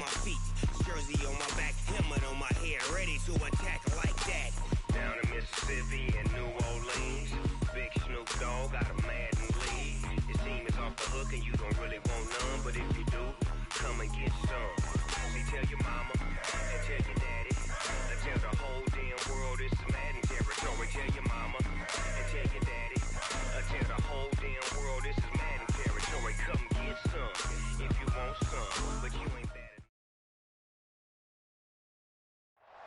my feet, jersey on my back, helmet on my head, ready to attack like that. Down in Mississippi and New Orleans, Big Snoop Dogg got a Madden lead. Your team is off the hook and you don't really want none, but if you do, come and get some. See, tell your mama and tell your daddy, and tell the whole damn world it's Madden territory. Tell your mama and tell your daddy, and tell the whole damn world this is Madden territory. Come get some if you want some, but you ain't bad.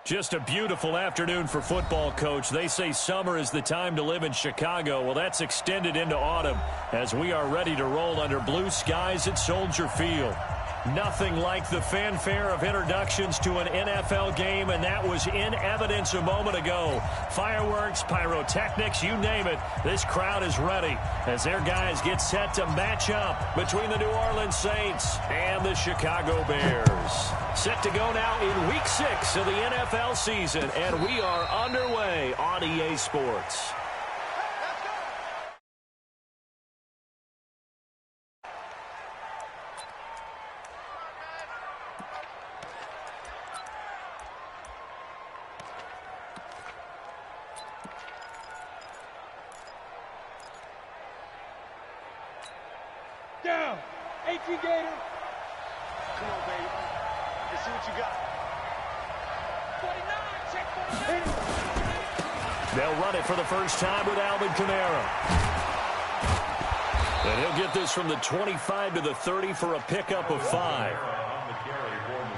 Just a beautiful afternoon for football, Coach. They say summer is the time to live in Chicago. Well, that's extended into autumn as we are ready to roll under blue skies at Soldier Field. Nothing like the fanfare of introductions to an NFL game, and that was in evidence a moment ago. Fireworks, pyrotechnics, you name it. This crowd is ready as their guys get set to match up between the New Orleans Saints and the Chicago Bears. Set to go now in Week 6 of the NFL season, and we are underway on EA Sports. Down. AT Gator. Come on, baby. Let's see what you got. 49. Check 49. They'll run it for the first time with Alvin Kamara. And he'll get this from the 25 to the 30 for a pickup of 5.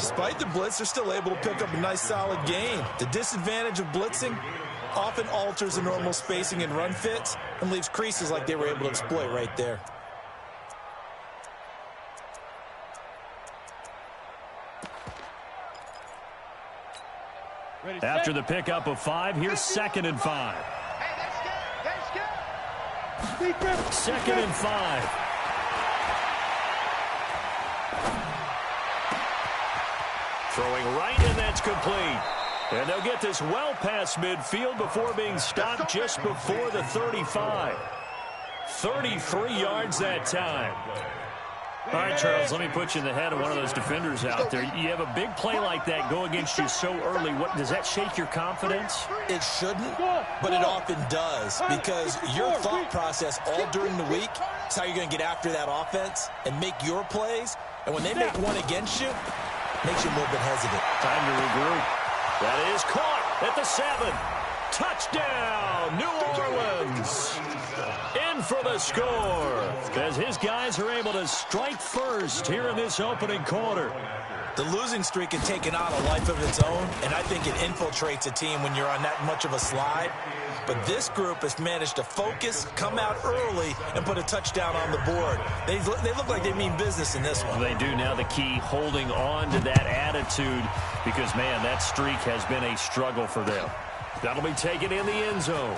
Despite the blitz, they're still able to pick up a nice, solid gain. The disadvantage of blitzing often alters the normal spacing and run fits and leaves creases like they were able to exploit right there. After the pickup of 5, here's 2nd and 5. Second and 5. Throwing right, and that's complete. And they'll get this well past midfield before being stopped just before the 35. 33 yards that time. All right, Charles, let me put you in the head of one of those defenders out there. You have a big play like that go against you so early. What does that shake your confidence? It shouldn't, but it often does, because your thought process all during the week is how you're going to get after that offense and make your plays. And when they make one against you, it makes you a little bit hesitant. Time to regroup. That is caught at the 7. Touchdown, New Orleans. In for the score as his guys are able to strike first here in this opening quarter. The losing streak had taken on a life of its own, and I think it infiltrates a team when you're on that much of a slide. But this group has managed to focus, come out early, and put a touchdown on the board. They look like they mean business in this one. They do now. The key, holding on to that attitude, because, man, that streak has been a struggle for them. That'll be taken in the end zone.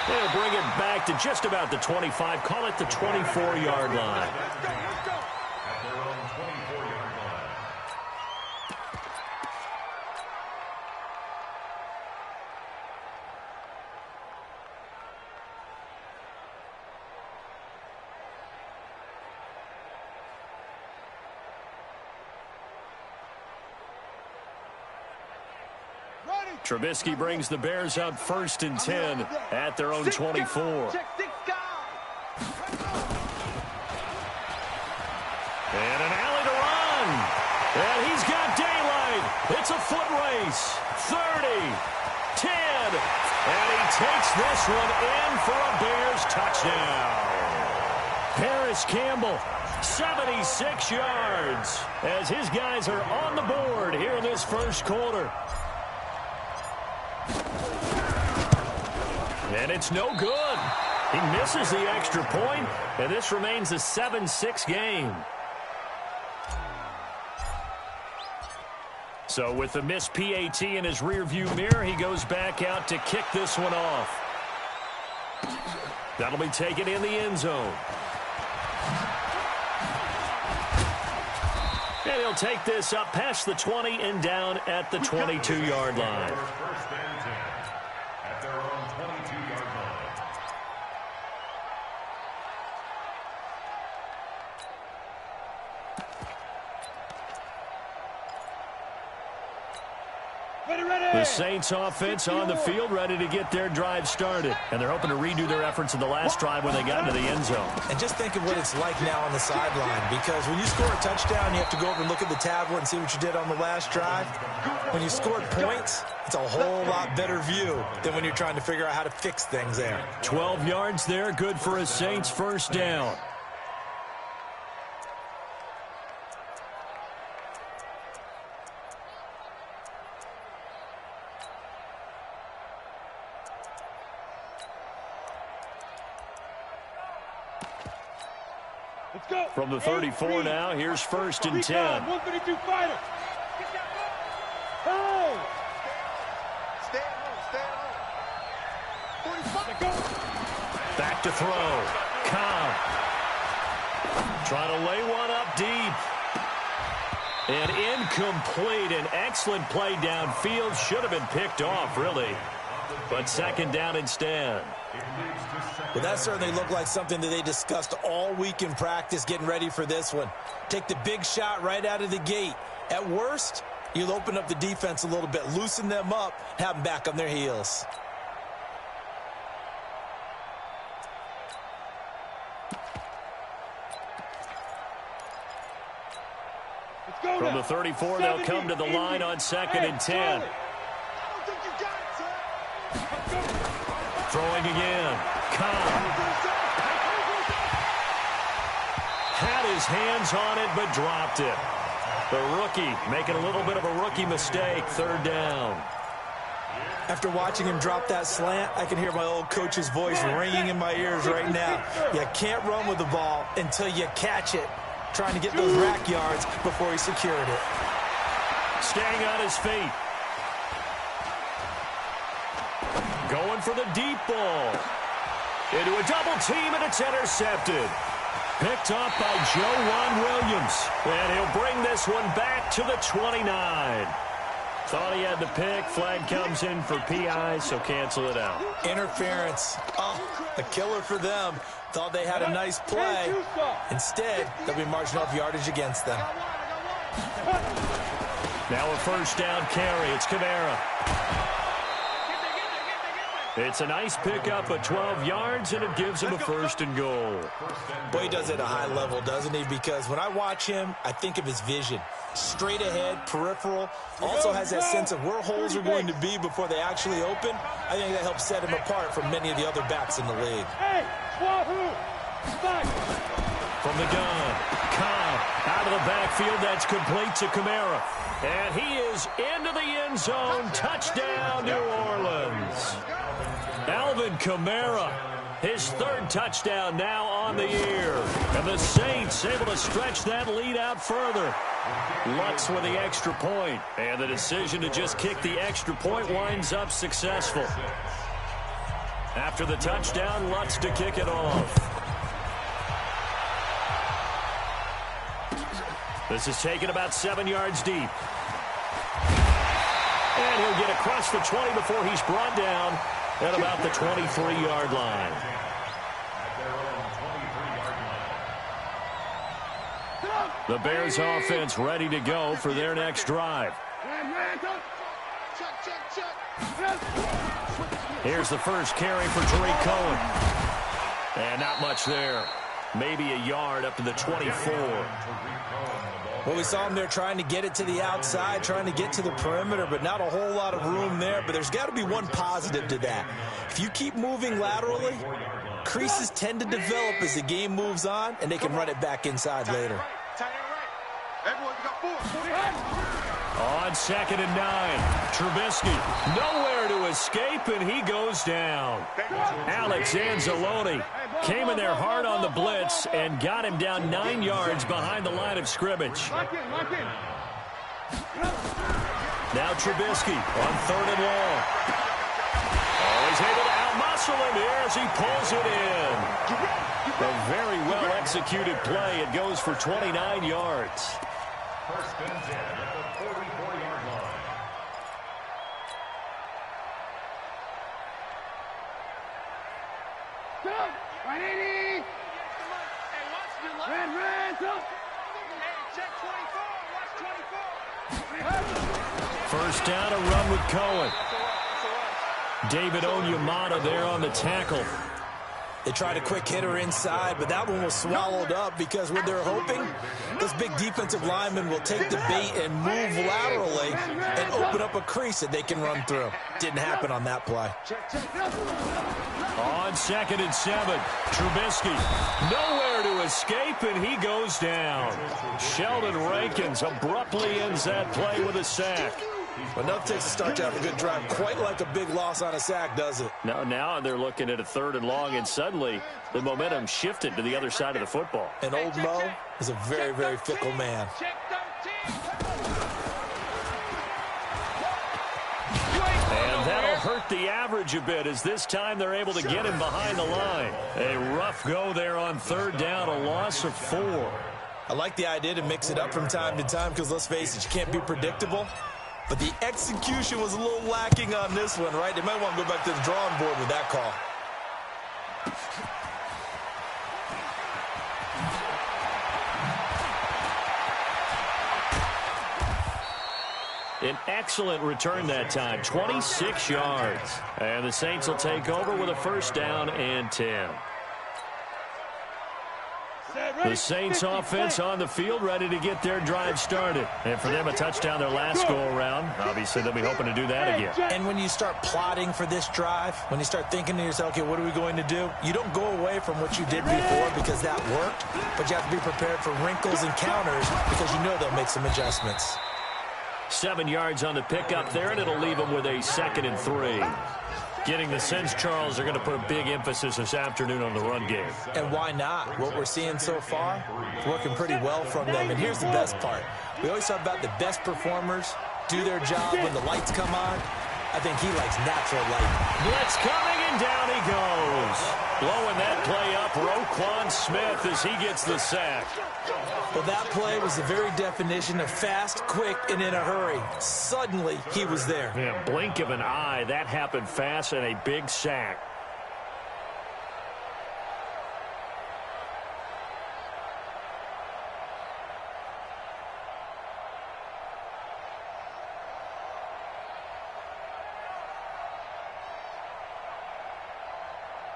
They'll bring it back to just about the 25. Call it the 24-yard line. Trubisky brings the Bears up 1st and 10 at their own 24. And an alley to run. And he's got daylight. It's a foot race. 30, 10. And he takes this one in for a Bears touchdown. Paris Campbell, 76 yards, as his guys are on the board here in this first quarter. And it's no good. He misses the extra point, and this remains a 7-6 game. So with the missed PAT in his rearview mirror, he goes back out to kick this one off. That'll be taken in the end zone. And he'll take this up past the 20 and down at the 22-yard line. The Saints offense on the field, ready to get their drive started. And they're hoping to redo their efforts in the last drive when they got into the end zone. And just think of what it's like now on the sideline, because when you score a touchdown, you have to go over and look at the tablet and see what you did on the last drive. When you scored points, it's a whole lot better view than when you're trying to figure out how to fix things there. 12 yards there, good for a Saints first down. From the 34 now, here's 1st and 10. 132 fighter. Hey! Stay at home. 45. Back to throw. Cobb. Trying to lay one up deep. And incomplete. An excellent play downfield. Should have been picked off, really. But 2nd down instead. Well, that certainly looked like something that they discussed all week in practice getting ready for this one. Take the big shot right out of the gate. At worst, you'll open up the defense a little bit, loosen them up, have them back on their heels. From the 34, they'll come to the line on 2nd and 10. Throwing again. Cobb. Had his hands on it, but dropped it. The rookie making a little bit of a rookie mistake. 3rd down. After watching him drop that slant, I can hear my old coach's voice ringing in my ears right now. You can't run with the ball until you catch it. Trying to get those rack yards before he secured it. Staying on his feet. Going for the deep ball. Into a double team, and it's intercepted. Picked off by Joe Williams. And he'll bring this one back to the 29. Thought he had the pick. Flag comes in for PI, so cancel it out. Interference. Oh, a killer for them. Thought they had a nice play. Instead, they'll be marching off yardage against them. Now a 1st down carry. It's Kamara. It's a nice pickup of 12 yards, and it gives him a 1st and goal. Boy, he does it at a high level, doesn't he? Because when I watch him, I think of his vision. Straight ahead, peripheral. Also has that sense of where holes are going to be before they actually open. I think that helps set him apart from many of the other backs in the league. From the gun, Cobb out of the backfield. That's complete to Kamara. And he is into the end zone. Touchdown, New Orleans. Alvin Kamara, his 3rd touchdown now on the year. And the Saints able to stretch that lead out further. Lutz with the extra point. And the decision to just kick the extra point winds up successful. After the touchdown, Lutz to kick it off. This is taken about 7 yards deep. And he'll get across the 20 before he's brought down at about the 23-yard line. The Bears offense ready to go for their next drive. Here's the first carry for Tariq Cohen. And not much there. Maybe a yard up to the 24. Well, we saw him there trying to get it to the outside, trying to get to the perimeter, but not a whole lot of room there. But there's got to be one positive to that. If you keep moving laterally, creases tend to develop as the game moves on, and they can run it back inside later. On 2nd and 9, Trubisky nowhere to escape, and he goes down. Alex Anzalone came in there hard on the blitz and got him down 9 yards behind the line of scrimmage. Now Trubisky on 3rd and long. Oh, he's able to outmuscle him here as he pulls it in. A very well-executed play. It goes for 29 yards. 1st and 10 at the 44-yard line. Right in. Red, up. Hey, check 24. Watch 24. First down, a run with Cohen. David Onyemata there on the tackle. They tried a quick hitter inside, but that one was swallowed up because what they're hoping, this big defensive lineman will take the bait and move laterally and open up a crease that they can run through. Didn't happen on that play. On 2nd and 7, Trubisky nowhere to escape, and he goes down. Sheldon Rankins abruptly ends that play with a sack. Well, enough takes to start to have a good drive. Quite like a big loss on a sack, does it? No, now they're looking at a 3rd and long, and suddenly the momentum shifted to the other side of the football. And old Mo is a very, very fickle man. And that'll hurt the average a bit as this time they're able to get him behind the line. A rough go there on 3rd down, a loss of 4. I like the idea to mix it up from time to time because, let's face it, you can't be predictable. But the execution was a little lacking on this one, right? They might want to go back to the drawing board with that call. An excellent return that time, 26 yards. And the Saints will take over with a 1st down and 10. The Saints offense on the field, ready to get their drive started. And for them, a touchdown their last go-around. Obviously, they'll be hoping to do that again. And when you start plotting for this drive, when you start thinking to yourself, okay, what are we going to do? You don't go away from what you did before because that worked, but you have to be prepared for wrinkles and counters because you know they'll make some adjustments. 7 yards on the pickup there, and it'll leave them with a 2nd and 3. Getting the sense, Charles, they're going to put a big emphasis this afternoon on the run game. And why not? What we're seeing so far, it's working pretty well from them. And here's the best part. We always talk about the best performers do their job when the lights come on. I think he likes natural light. Blitz coming, and down he goes. Blowing that play up, Roquan Smith as he gets the sack. Well, that play was the very definition of fast, quick, and in a hurry. Suddenly, he was there. Yeah, blink of an eye. That happened fast and a big sack.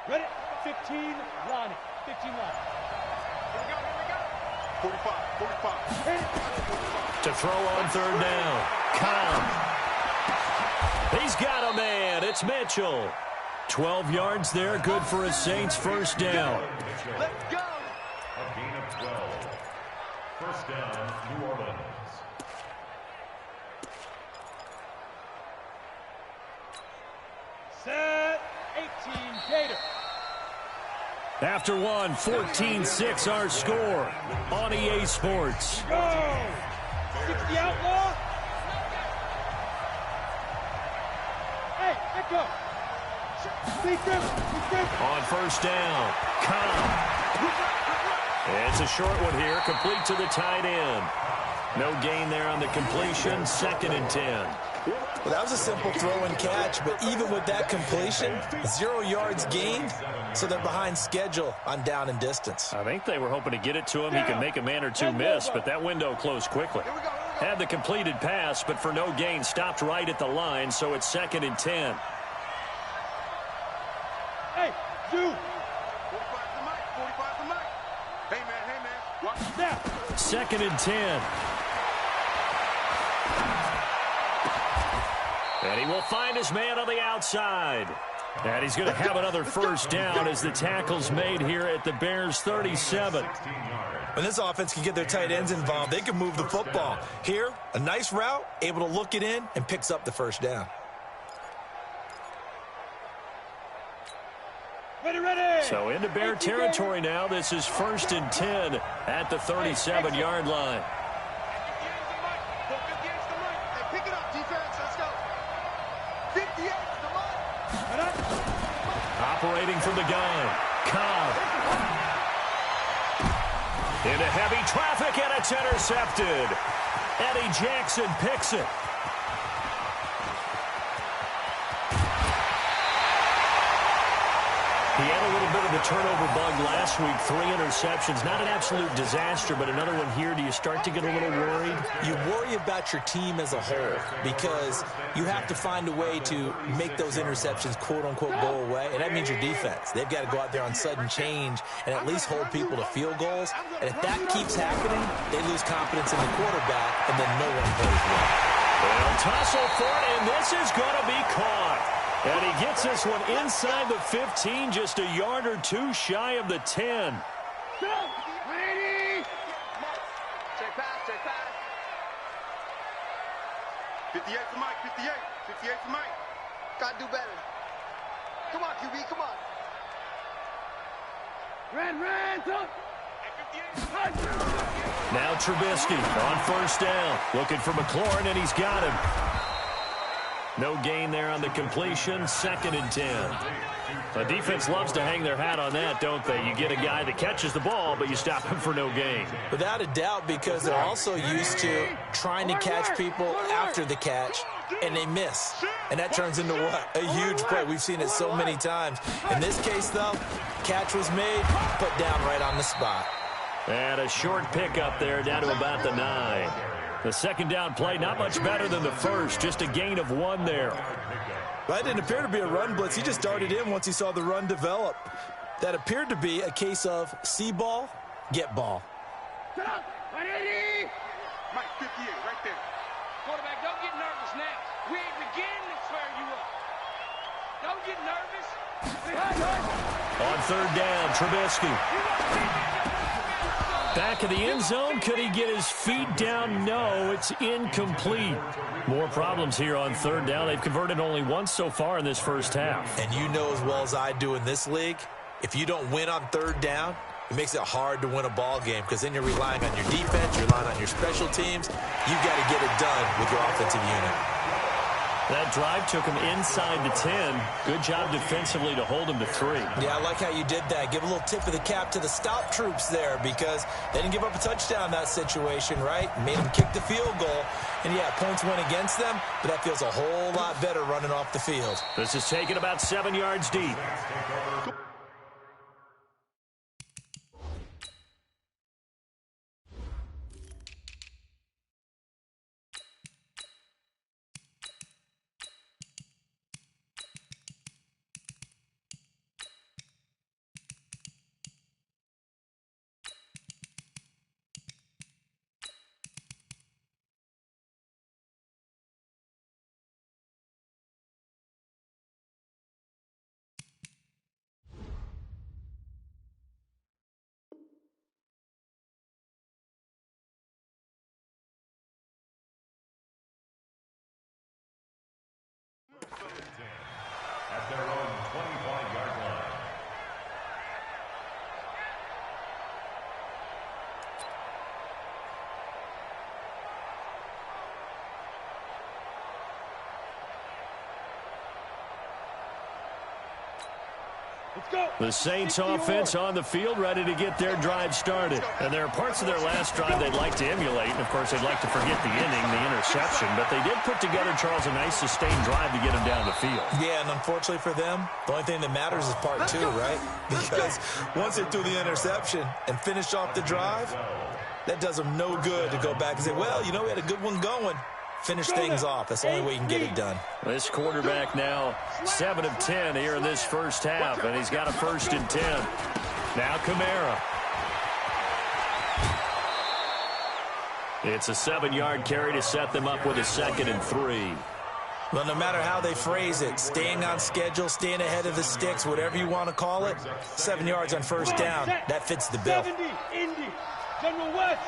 Ready? 15, line it. 15 line. Here we go. 45. To throw on 3rd down. Cobb. He's got a man. It's Mitchell. 12 yards there. Good for a Saints 1st down. Let's go. A gain of 12. 1st down, New Orleans. Set. 18, Gator. After one, 14-6 our score on EA Sports. Go. 60 outlaw. Hey, let go. On 1st down, Cobb. It's a short one here, complete to the tight end. No gain there on the completion, 2nd and 10. Well, that was a simple throw and catch, but even with that completion, 0 yards gained, so they're behind schedule on down and distance. I think they were hoping to get it to him. He could make a man or two miss, but that window closed quickly. Had the completed pass, but for no gain, stopped right at the line, so it's 2nd and 10. Hey, you. 45 to Mike. Hey, man. Watch Snap. 2nd and 10. And he will find his man on the outside. And he's going to have another 1st down as the tackle's made here at the Bears' 37. When this offense can get their tight ends involved, they can move the football. Here, a nice route, able to look it in, and picks up the 1st down. Ready. So into Bear territory now. This is 1st and 10 at the 37-yard line. Pick it up, defense. Let's go. 58 to Mike. Operating from the gun, Cobb. Into heavy traffic, and it's intercepted. Eddie Jackson picks it. He had a little bit of the turnover bug last week, 3 interceptions. Not an absolute disaster, but another one here. Do you start to get a little worried? You worry about your team as a whole because you have to find a way to make those interceptions, quote-unquote, go away, and that means your defense. They've got to go out there on sudden change and at least hold people to field goals. And if that keeps happening, they lose confidence in the quarterback, and then no one plays well. They'll tussle for it, and this is going to be caught. And he gets this one inside the 15, just a yard or 2 shy of the 10. Ready? Check pass, check pass. 58 for Mike, 58. 58 for Mike. Gotta do better. Come on, QB, come on. Ran, up. Now Trubisky on first down. Looking for McLaurin, and he's got him. No gain there on the completion. 2nd and 10. The defense loves to hang their hat on that, don't they? You get a guy that catches the ball, but you stop him for no gain. Without a doubt, because they're also used to trying to catch people after the catch, and they miss. And that turns into what? A huge play. We've seen it so many times. In this case, though, catch was made, put down right on the spot. And a short pickup there down to about the 9. The 2nd down play, not much better than the first, just a gain of 1 there. That didn't appear to be a run blitz. He just darted in once he saw the run develop. That appeared to be a case of see ball, get ball. Ready? Mike, 58, right there. Quarterback, don't get nervous now. We ain't beginning to swear you up. Don't get nervous. On 3rd down, Trubisky. Back of the end zone. Could he get his feet down? No, it's incomplete. More problems here on 3rd down. They've converted only once so far in this first half. And you know as well as I do in this league, if you don't win on 3rd down, it makes it hard to win a ball game because then you're relying on your defense, you're relying on your special teams. You've got to get it done with your offensive unit. That drive took him inside the 10. Good job defensively to hold him to 3. Yeah, I like how you did that. Give a little tip of the cap to the stop troops there because they didn't give up a touchdown in that situation, right? Made them kick the field goal. And, yeah, points went against them, but that feels a whole lot better running off the field. This is taken about 7 yards deep. At their own 25-yard line. Let's go. The Saints offense on the field, ready to get their drive started. And there are parts of their last drive they'd like to emulate. And, of course, they'd like to forget the inning, the interception. But they did put together, Charles, a nice sustained drive to get them down the field. Yeah, and unfortunately for them, the only thing that matters is part 2, right? Because once they threw the interception and finished off the drive, that does them no good to go back and say, well, you know, we had a good one going. Finish things off. That's the only way you can get it done. This quarterback now 7 of 10 here in this first half, and he's got a 1st and 10. Now Kamara. It's a 7-yard carry to set them up with a 2nd and 3. Well, no matter how they phrase it, staying on schedule, staying ahead of the sticks, whatever you want to call it, 7 yards on 1st down, that fits the bill. 70, Indy, General West.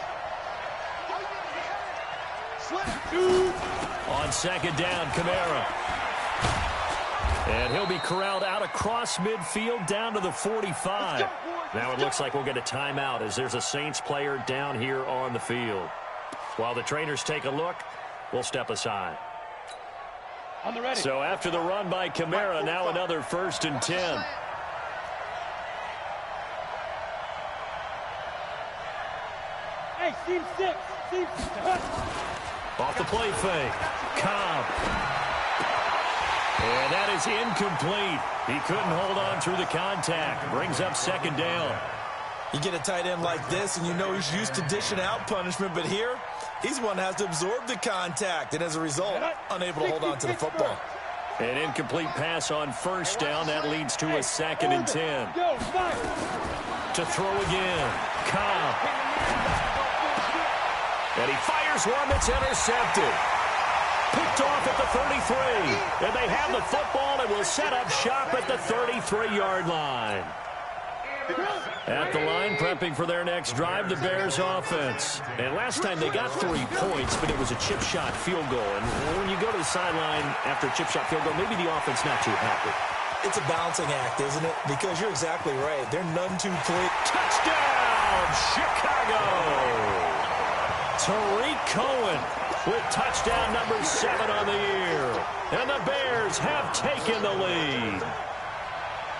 On 2nd down, Kamara. And he'll be corralled out across midfield down to the 45. Now it looks like we'll get a timeout as there's a Saints player down here on the field. While the trainers take a look, we'll step aside. On the ready. So after the run by Kamara, now another 1st and 10. Hey, team 6. Team 6. Off the play fake. Cobb. And that is incomplete. He couldn't hold on through the contact. Brings up second down. You get a tight end like this, and you know he's used to dishing out punishment, but here, he's one that has to absorb the contact, and as a result, unable to hold on to the football. An incomplete pass on first down. That leads to a 2nd and 10. To throw again. Cobb. And he fires one that's intercepted. Picked off at the 33. And they have the football and will set up shop at the 33-yard line. At the line, prepping for their next drive, the Bears offense. And last time they got 3 points, but it was a chip shot field goal. And when you go to the sideline after a chip shot field goal, maybe the offense not too happy. It's a balancing act, isn't it? Because you're exactly right. They're none too clean. Touchdown, Chicago! Tariq Cohen with touchdown number 7 on the year. And the Bears have taken the lead.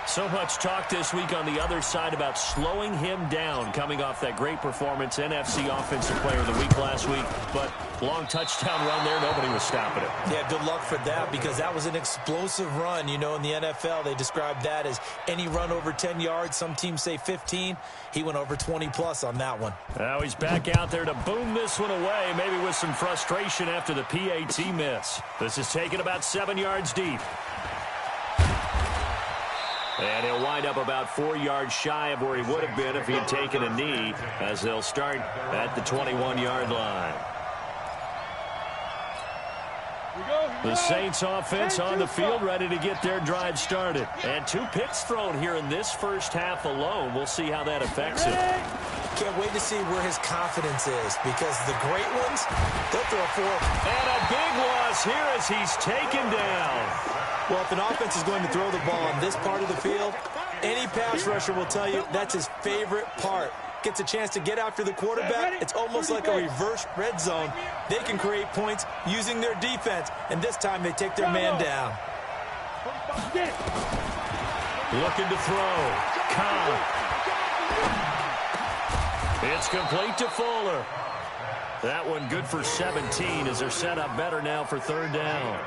So much talk this week on the other side about slowing him down coming off that great performance, NFC Offensive Player of the Week last week. But long touchdown run there, nobody was stopping it. Yeah, good luck for that because that was an explosive run. You know, in the NFL, they describe that as any run over 10 yards. Some teams say 15. He went over 20-plus on that one. Now he's back out there to boom this one away, maybe with some frustration after the PAT miss. This is taken about 7 yards deep. And he'll wind up about 4 yards shy of where he would have been if he had taken a knee, as they'll start at the 21-yard line. The Saints offense on the field, ready to get their drive started. And 2 picks thrown here in this first half alone. We'll see how that affects him. Can't wait to see where his confidence is, because the great ones, they'll throw 4. And a big loss here as he's taken down. Well, if an offense is going to throw the ball on this part of the field, any pass rusher will tell you that's his favorite part. Gets a chance to get after the quarterback. It's almost like a reverse red zone. They can create points using their defense, and this time they take their man down. Looking to throw. Cobb. It's complete to Fuller. That one good for 17 as they're set up better now for 3rd down.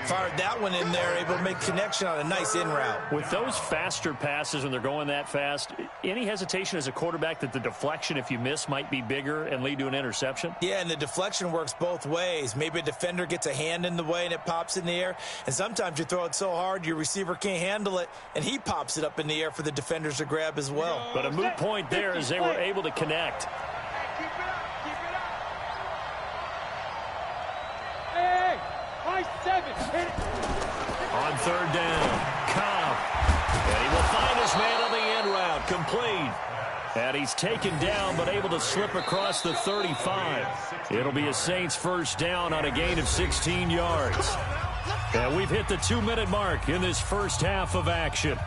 Fired that one in there, able to make connection on a nice in route. With those faster passes when they're going that fast, any hesitation as a quarterback that the deflection, if you miss, might be bigger and lead to an interception? Yeah, and the deflection works both ways. Maybe a defender gets a hand in the way and it pops in the air, and sometimes you throw it so hard your receiver can't handle it, and he pops it up in the air for the defenders to grab as well. But a moot point there as they were able to connect. On 3rd down, Cobb. And he will find his man on the end route, complete. And he's taken down, but able to slip across the 35. It'll be a Saints 1st down on a gain of 16 yards. And we've hit the 2-minute mark in this first half of action.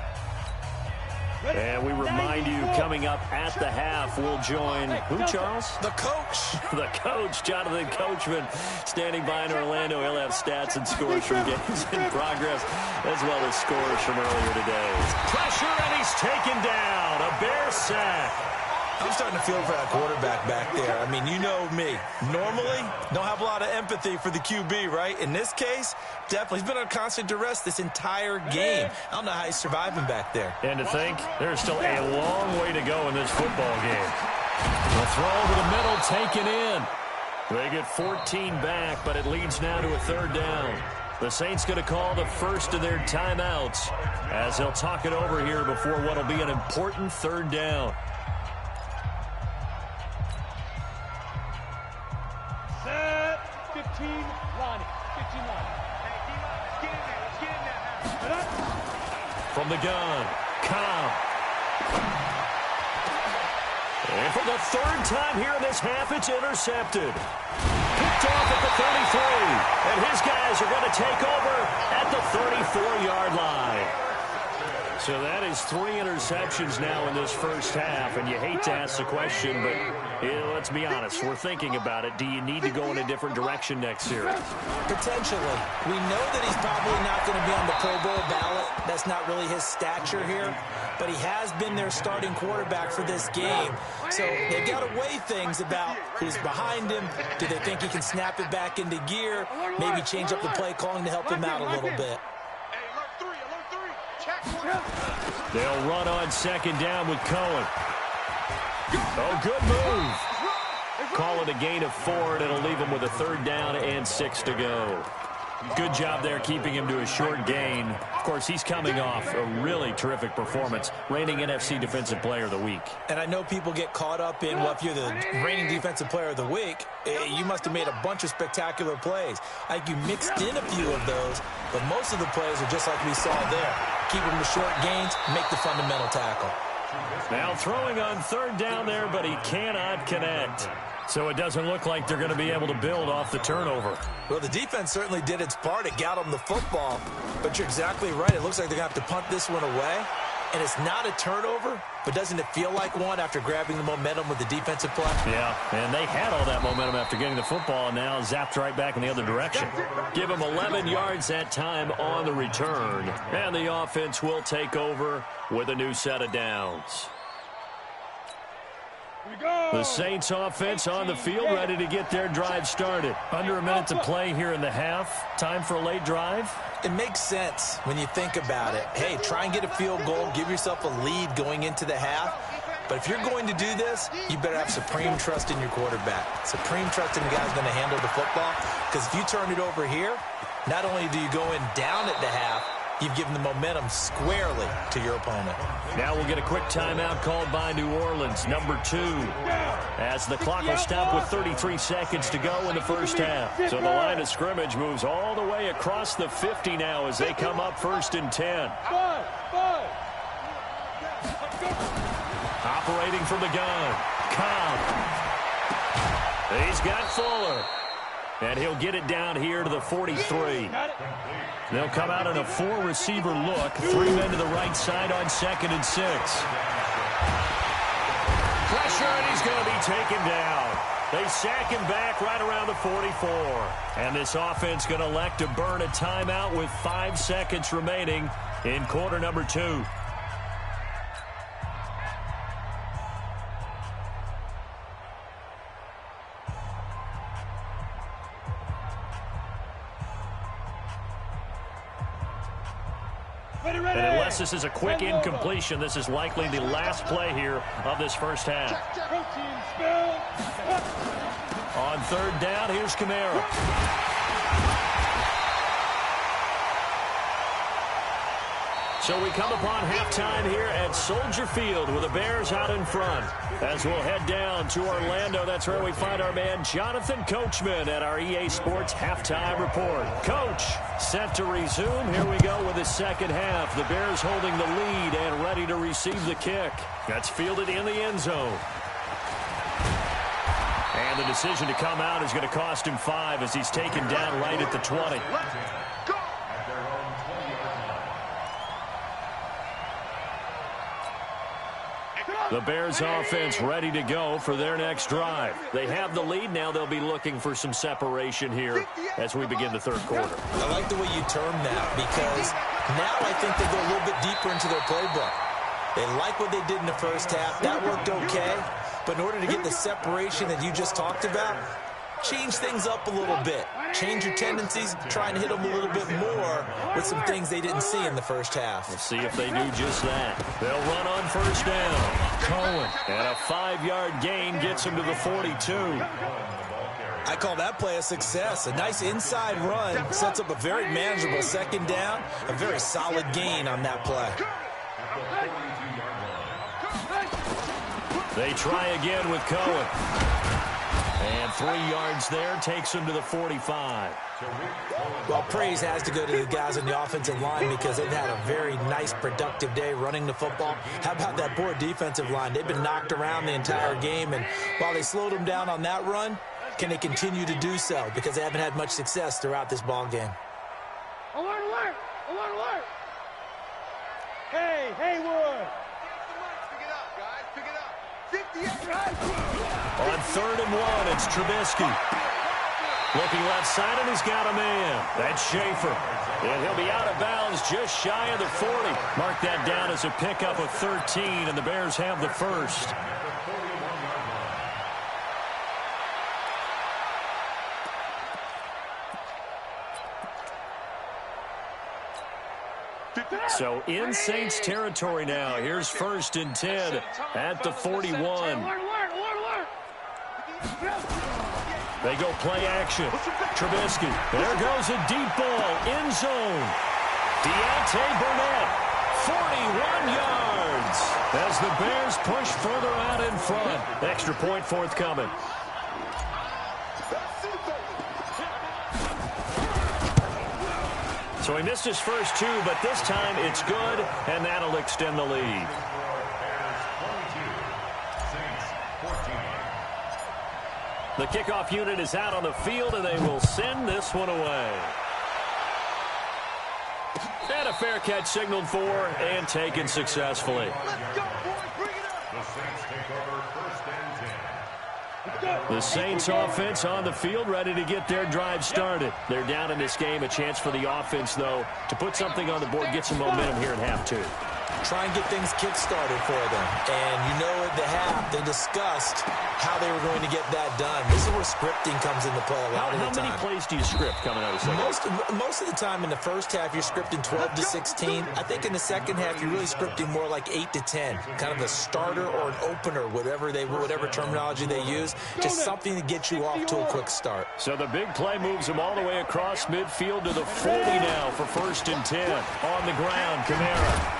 And we remind you, coming up at the half, we'll join, who, Charles? The coach. The coach, Jonathan Coachman, standing by in Orlando. He'll have stats and scores from games in progress, as well as scores from earlier today. Pressure, and he's taken down. A Bear sack. I'm starting to feel for that quarterback back there. I mean, you know me. Normally, don't have a lot of empathy for the QB, right? In this case, definitely. He's been on constant duress this entire game. I don't know how he's surviving back there. And to think, there's still a long way to go in this football game. The throw over the middle, taken in. They get 14 back, but it leads now to a 3rd down. The Saints going to call the first of their timeouts as they'll talk it over here before what will be an important 3rd down. Set 15, Lonnie. 15 Lonnie. From the gun, Cobb. And for the 3rd time here in this half, it's intercepted. Picked off at the 33. And his guys are going to take over at the 34-yard line. So that is 3 interceptions now in this first half. And you hate to ask the question, but let's be honest. We're thinking about it. Do you need to go in a different direction next series? Potentially. We know that he's probably not going to be on the Pro Bowl ballot. That's not really his stature here. But he has been their starting quarterback for this game. So they've got to weigh things about who's behind him. Do they think he can snap it back into gear? Maybe change up the play calling to help him out a little bit. They'll run on second down with Cohen. Oh, good move. Call it a gain of 4, and it'll leave him with a 3rd down and 6 to go. Good job there keeping him to a short gain. Of course, he's coming off a really terrific performance, reigning NFC Defensive Player of the Week. And I know people get caught up in, well, if you're the reigning Defensive Player of the Week, you must have made a bunch of spectacular plays. I think you mixed in a few of those, but most of the plays are just like we saw there. Keep them to short gains, make the fundamental tackle. Now throwing on 3rd down there, but he cannot connect. So it doesn't look like they're going to be able to build off the turnover. Well, the defense certainly did its part. It got them the football. But you're exactly right. It looks like they're going to have to punt this one away. And it's not a turnover, but doesn't it feel like one after grabbing the momentum with the defensive play? Yeah, and they had all that momentum after getting the football, and now zapped right back in the other direction. Give them 11 yards that time on the return. And the offense will take over with a new set of downs. The Saints offense on the field, ready to get their drive started. Under a minute to play here in the half. Time for a late drive. It makes sense when you think about it. Hey, try and get a field goal. Give yourself a lead going into the half. But if you're going to do this, you better have supreme trust in your quarterback. Supreme trust in the guy who's going to handle the football. Because if you turn it over here, not only do you go in down at the half, you've given the momentum squarely to your opponent. Now we'll get a quick timeout called by New Orleans, number 2, as the clock will stop with 33 seconds to go in the first half. So the line of scrimmage moves all the way across the 50 now as they come up 1st and 10. Operating from the gun, Cobb. He's got Fuller. And he'll get it down here to the 43. They'll come out in a 4-receiver look. 3 men to the right side on 2nd and 6. Pressure, and he's going to be taken down. They sack him back right around the 44. And this offense going to elect to burn a timeout with 5 seconds remaining in quarter number 2. And unless this is a quick incompletion, this is likely the last play here of this first half. On 3rd down, here's Kamara. So we come upon halftime here at Soldier Field with the Bears out in front. As we'll head down to Orlando, that's where we find our man Jonathan Coachman at our EA Sports Halftime Report. Coach, set to resume. Here we go with the second half. The Bears holding the lead and ready to receive the kick. That's fielded in the end zone. And the decision to come out is going to cost him 5 as he's taken down right at the 20. The Bears offense ready to go for their next drive. They have the lead. Now they'll be looking for some separation here as we begin the 3rd quarter. I like the way you term that because now I think they go a little bit deeper into their playbook. They like what they did in the first half. That worked okay. But in order to get the separation that you just talked about, change things up a little bit. Change your tendencies, try and hit them a little bit more with some things they didn't see in the first half. We'll see if they do just that. They'll run on 1st down. Cohen, and a 5-yard gain gets him to the 42. I call that play a success. A nice inside run sets up a very manageable 2nd down. A very solid gain on that play. They try again with Cohen. And 3 yards there takes him to the 45. Well, praise has to go to the guys on the offensive line because they've had a very nice, productive day running the football. How about that poor defensive line? They've been knocked around the entire game, and while they slowed them down on that run, can they continue to do so? Because they haven't had much success throughout this ball game. Alert, alert! Alert, alert! Hey, Haywood! Pick it up, guys. Pick it up. 58. On 3rd and 1, it's Trubisky. Looking left side, and he's got a man. That's Schaefer. And he'll be out of bounds just shy of the 40. Mark that down as a pickup of 13, and the Bears have the first. So in Saints territory now. Here's 1st and 10 at the 41. They go play action. Trubisky. There goes a deep ball. End zone. Deontay Burnett. 41 yards as the Bears push further out in front. Extra point forthcoming. So he missed his first 2, but this time it's good, and that'll extend the lead. The kickoff unit is out on the field, and they will send this one away. And a fair catch signaled for and taken successfully. Let's go, boys. Bring it up. The Saints take over 1st and 10. The Saints offense on the field, ready to get their drive started. They're down in this game. A chance for the offense, though, to put something on the board, get some momentum here in half 2. Try and get things kick-started for them. And you know at the half, they discussed how they were going to get that done. This is where scripting comes into play a lot of the time. How many plays do you script coming out of the second? Most of the time in the first half, you're scripting 12 to 16. I think in the second half, you're really scripting more like 8 to 10. Kind of a starter or an opener, whatever terminology they use. Just something to get you off to a quick start. So the big play moves them all the way across midfield to the 40 now for 1st and 10. On the ground, Kamara.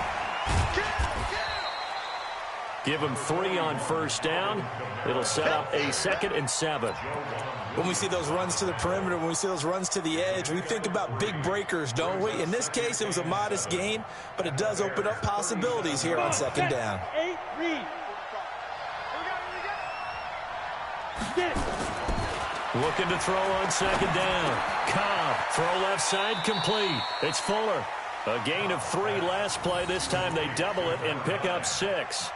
Give him 3 on 1st down. It'll set up a 2nd and 7. When we see those runs to the perimeter, when we see those runs to the edge, we think about big breakers, don't we? In this case, it was a modest gain, but it does open up possibilities here on 2nd down. 8, read. Looking to throw on 2nd down. Cobb, throw left side, complete. It's Fuller. A gain of 3 last play. This time they double it and pick up 6.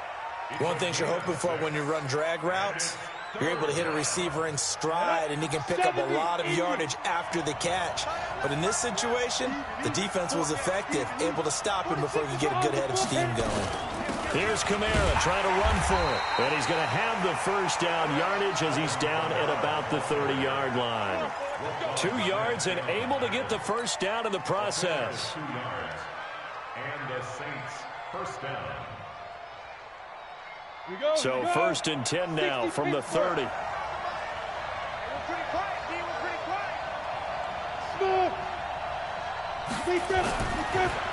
One thing you're hoping for when you run drag routes, you're able to hit a receiver in stride, and he can pick up a lot of yardage after the catch. But in this situation, the defense was effective, able to stop him before he could get a good head of steam going. Here's Kamara trying to run for it. And he's going to have the 1st down yardage as he's down at about the 30-yard line. 2 yards and able to get the 1st down in the process. 2 yards. And the Saints 1st down. So 1st and 10 now from the 30.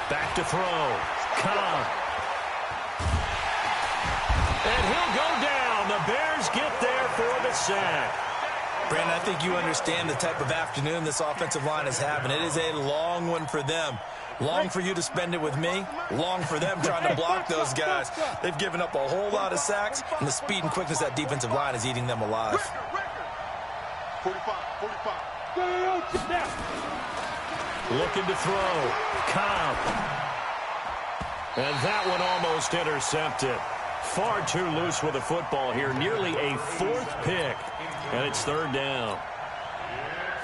Back to throw. Cobb. And he'll go down. The Bears get there for the sack. Brandon, I think you understand the type of afternoon this offensive line is having. It is a long one for them. Long for you to spend it with me. Long for them trying to block those guys. They've given up a whole lot of sacks, and the speed and quickness of that defensive line is eating them alive. 45. Looking to throw. Cobb. And that one almost intercepted. Far too loose with the football here. Nearly a 4th pick. And it's 3rd down.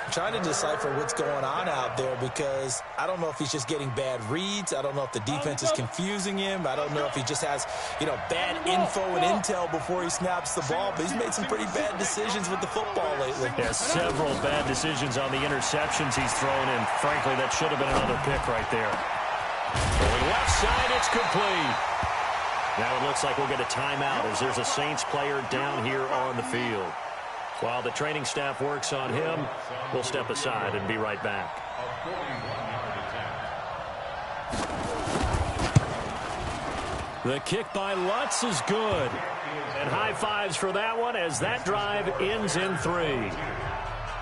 I'm trying to decipher what's going on out there because I don't know if he's just getting bad reads. I don't know if the defense is confusing him. I don't know if he just has, bad info and intel before he snaps the ball. But he's made some pretty bad decisions with the football lately. Yeah, several bad decisions on the interceptions he's thrown in. Frankly, that should have been another pick right there. Going left side, it's complete. Now it looks like we'll get a timeout as there's a Saints player down here on the field. While the training staff works on him, we'll step aside and be right back. The kick by Lutz is good. And high fives for that one as that drive ends in 3.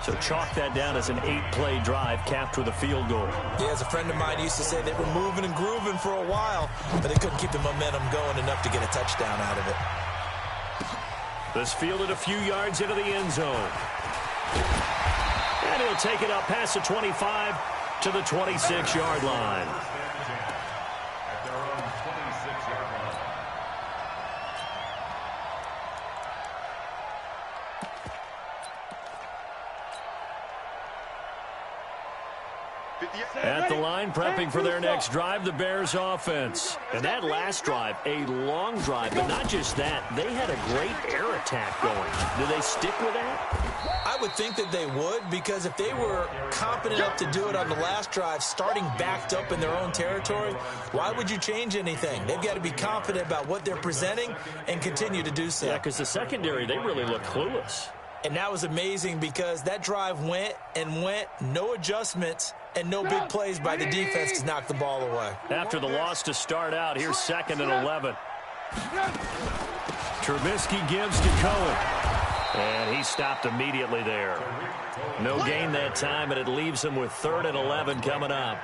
So chalk that down as an 8-play drive capped with a field goal. Yeah, as a friend of mine used to say, they were moving and grooving for a while, but they couldn't keep the momentum going enough to get a touchdown out of it. This fielded a few yards into the end zone. And he'll take it up past the 25 to the 26-yard line. At their own 26-yard line. At the line, prepping for their next drive, the Bears offense. And that last drive, a long drive, but not just that. They had a great air attack going. Do they stick with that? I would think that they would, because if they were confident enough to do it on the last drive, starting backed up in their own territory, why would you change anything? They've got to be confident about what they're presenting and continue to do so. Yeah, because the secondary, they really look clueless. And that was amazing because that drive went and went, no adjustments, and no big plays by the defense to knock the ball away. After the loss to start out, here's 2nd and 11. Trubisky gives to Cohen. And he stopped immediately there. No gain that time, and it leaves him with 3rd and 11 coming up.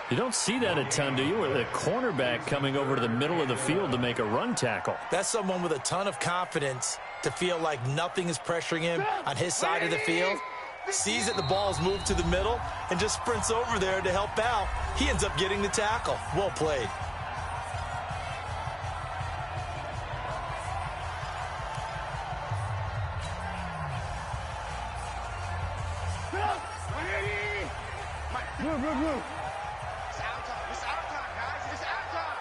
You don't see that a ton, do you? With a cornerback coming over to the middle of the field to make a run tackle. That's someone with a ton of confidence to feel like nothing is pressuring him on his side of the field. Sees that the ball's moved to the middle and just sprints over there to help out. He ends up getting the tackle. Well played. It's our time.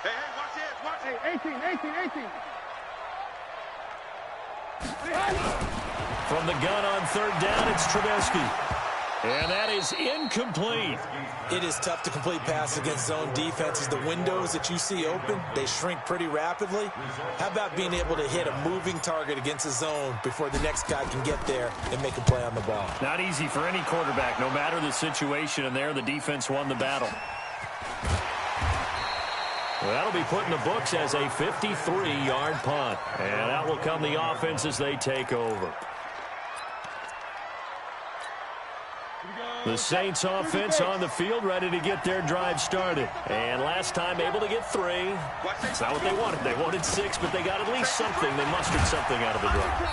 Hey, watch this. Watch it. 18. From the gun on 3rd down, it's Trubisky. And that is incomplete. It is tough to complete passes against zone defenses. The windows that you see open, they shrink pretty rapidly. How about being able to hit a moving target against a zone before the next guy can get there and make a play on the ball? Not easy for any quarterback, no matter the situation, and there the defense won the battle. Well, that'll be put in the books as a 53-yard punt. And out will come the offense as they take over. The Saints offense on the field, ready to get their drive started. And last time able to get 3. That's not what they wanted. They wanted 6, but they got at least something. They mustered something out of the drive.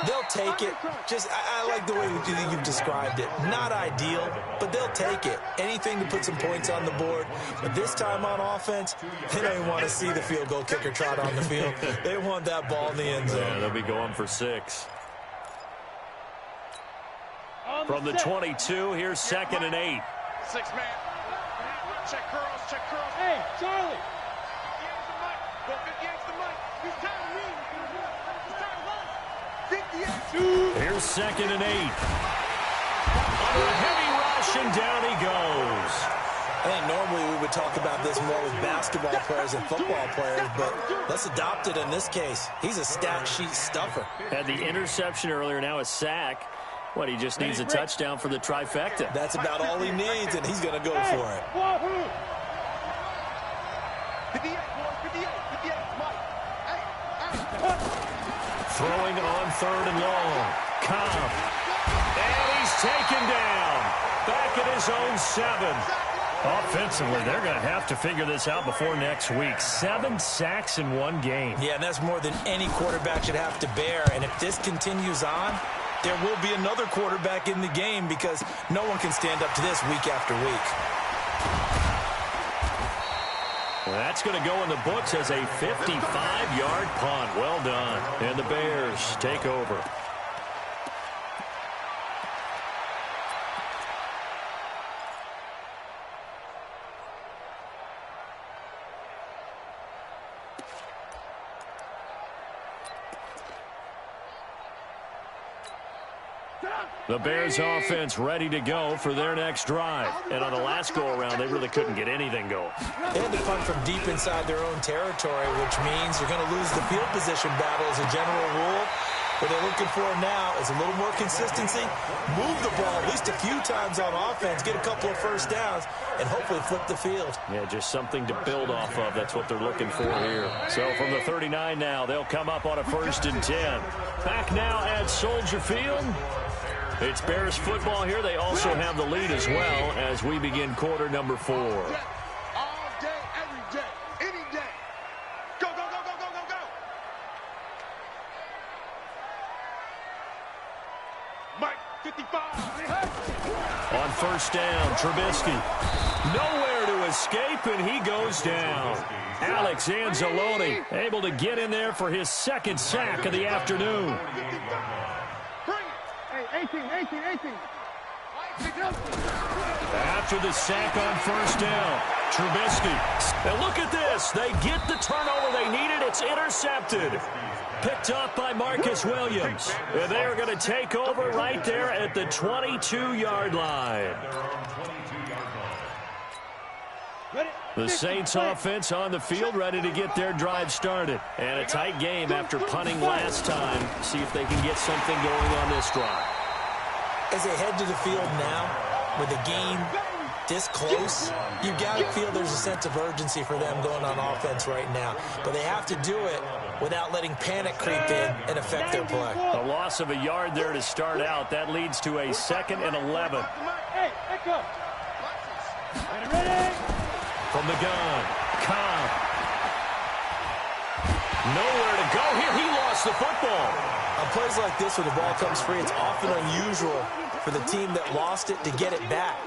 They'll take it. I like the way you've described it. Not ideal, but they'll take it. Anything to put some points on the board. But this time on offense, they don't even want to see the field goal kicker trot on the field. They want that ball in the end zone. Yeah, they'll be going for 6. From the 22, here's 2nd and 8. 6 man. Check curls. Hey, Charlie. 58. Here's 2nd and 8. Under a heavy rush, and down he goes. I think normally we would talk about this more with basketball players and football players, but let's adopt it in this case. He's a stat sheet stuffer. Had the interception earlier, now a sack. What, he just needs a touchdown for the trifecta. That's about all he needs, and he's going to go for it. 58, boys. 58. Hey. Throwing on 3rd and long. Cobb. And he's taken down. Back at his own 7. Offensively, they're going to have to figure this out before next week. 7 sacks in one game. Yeah, and that's more than any quarterback should have to bear. And if this continues on, there will be another quarterback in the game because no one can stand up to this week after week. Well, that's going to go in the books as a 55-yard punt. Well done. And the Bears take over. The Bears offense ready to go for their next drive. And on the last go-around, they really couldn't get anything going. They had to punt from deep inside their own territory, which means you're going to lose the field position battle as a general rule. What they're looking for now is a little more consistency, move the ball at least a few times on offense, get a couple of first downs, and hopefully flip the field. Yeah, just something to build off of. That's what they're looking for here. So from the 39 now, they'll come up on a 1st and 10. Back now at Soldier Field. It's Bears football here. They also have the lead as well as we begin quarter number 4. All day, every day, any day. Go. Mike, 55. On 1st down, Trubisky. Nowhere to escape, and he goes down. Alex Anzalone able to get in there for his 2nd sack of the afternoon. 18. After the sack on first down, Trubisky. And look at this. They get the turnover they needed. It's intercepted. Picked up by Marcus Williams. And they are going to take over right there at the 22-yard line. The Saints offense on the field, ready to get their drive started. And a tight game after punting last time. See if they can get something going on this drive. As they head to the field now, with the game this close, you got to feel there's a sense of urgency for them going on offense right now. But they have to do it without letting panic creep in and affect their play. A loss of a yard there to start out. That leads to a 2nd and 11. Hey, back up. Ready? From the gun, Cobb. Nowhere to go here. He lost the football. On plays like this where the ball comes free, it's often unusual for the team that lost it to get it back.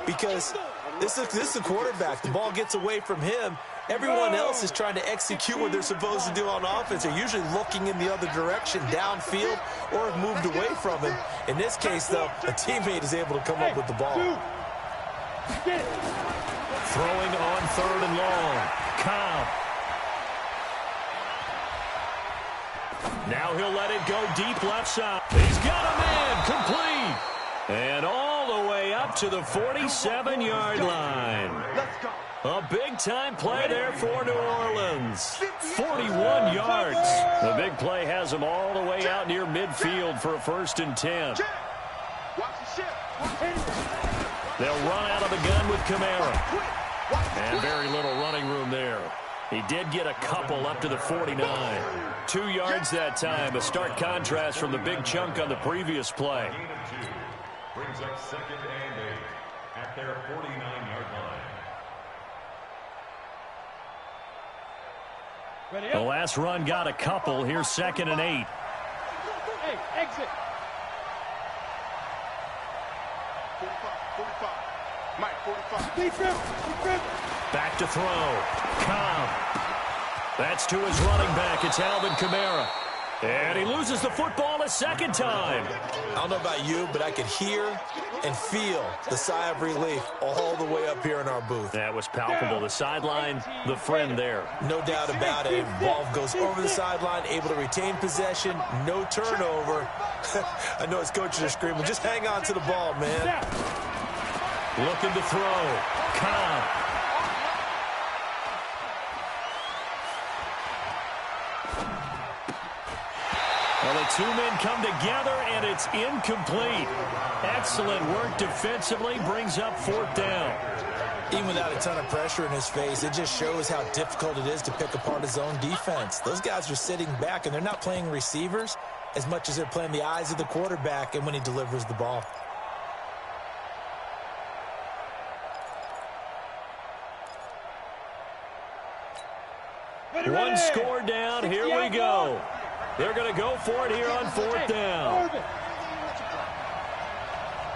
Because this is the quarterback. The ball gets away from him. Everyone else is trying to execute what they're supposed to do on offense. They're usually looking in the other direction, downfield, or have moved away from him. In this case, though, a teammate is able to come up with the ball. Throwing on 3rd and long. Cobb. Now he'll let it go deep left side. He's got a man complete. And all the way up to the 47-yard line. A big-time play there for New Orleans. 41 yards. The big play has them all the way out near midfield for a 1st and 10. They'll run out of the gun with Kamara. And very little running room there. He did get a couple up to the 49. 2 yards that time. A stark contrast from the big chunk on the previous play. Brings up 2nd and 8 at their 49-yard line. The last run got a couple. Here's 2nd and 8. Hey, exit. 45. Mike, 45. Back to throw. Cobb. That's to his running back. It's Alvin Kamara. And he loses the football a 2nd time. I don't know about you, but I could hear and feel the sigh of relief all the way up here in our booth. That was palpable. The sideline, the friend there. No doubt about it. Ball goes over the sideline, able to retain possession, no turnover. I know his coaches are screaming, just hang on to the ball, man. Looking to throw. Cobb. Well, the 2 men come together, and it's incomplete. Excellent work defensively, brings up 4th down. Even without a ton of pressure in his face, it just shows how difficult it is to pick apart his own defense. Those guys are sitting back, and they're not playing receivers as much as they're playing the eyes of the quarterback and when he delivers the ball. One score down. Here we go. They're going to go for it here on 4th down. 58,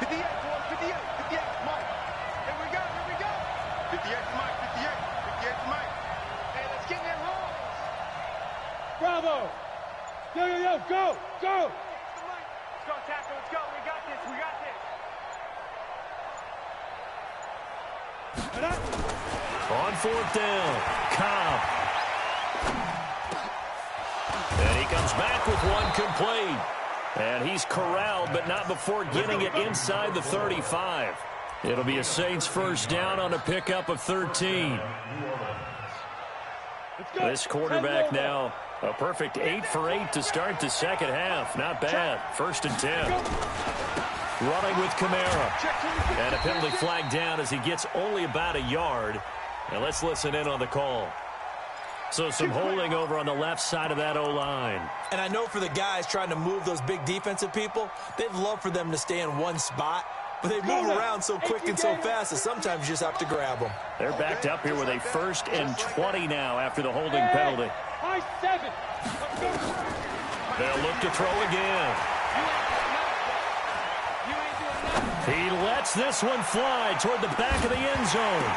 58, Mike. Here we go. 58 to Mike, 58 to Mike. Hey, let's get in there, rolls. Bravo. Yo, go. Let's go, tackle, let's go. We got this. On 4th down, Cobb. And he comes back with one complete. And he's corralled, but not before getting it inside the 35. It'll be a Saints 1st down on a pickup of 13. This quarterback now, a perfect 8 for 8 to start the 2nd half. Not bad. 1st and 10. Running with Kamara. And a penalty flag down as he gets only about a yard. And let's listen in on the call. So some holding over on the left side of that O-line. And I know for the guys trying to move those big defensive people, they'd love for them to stay in one spot. But they move around so quick and so fast that sometimes you just have to grab them. They're backed up here with a 1st and 20 now after the holding penalty. High 7. They'll look to throw again. He lets this one fly toward the back of the end zone.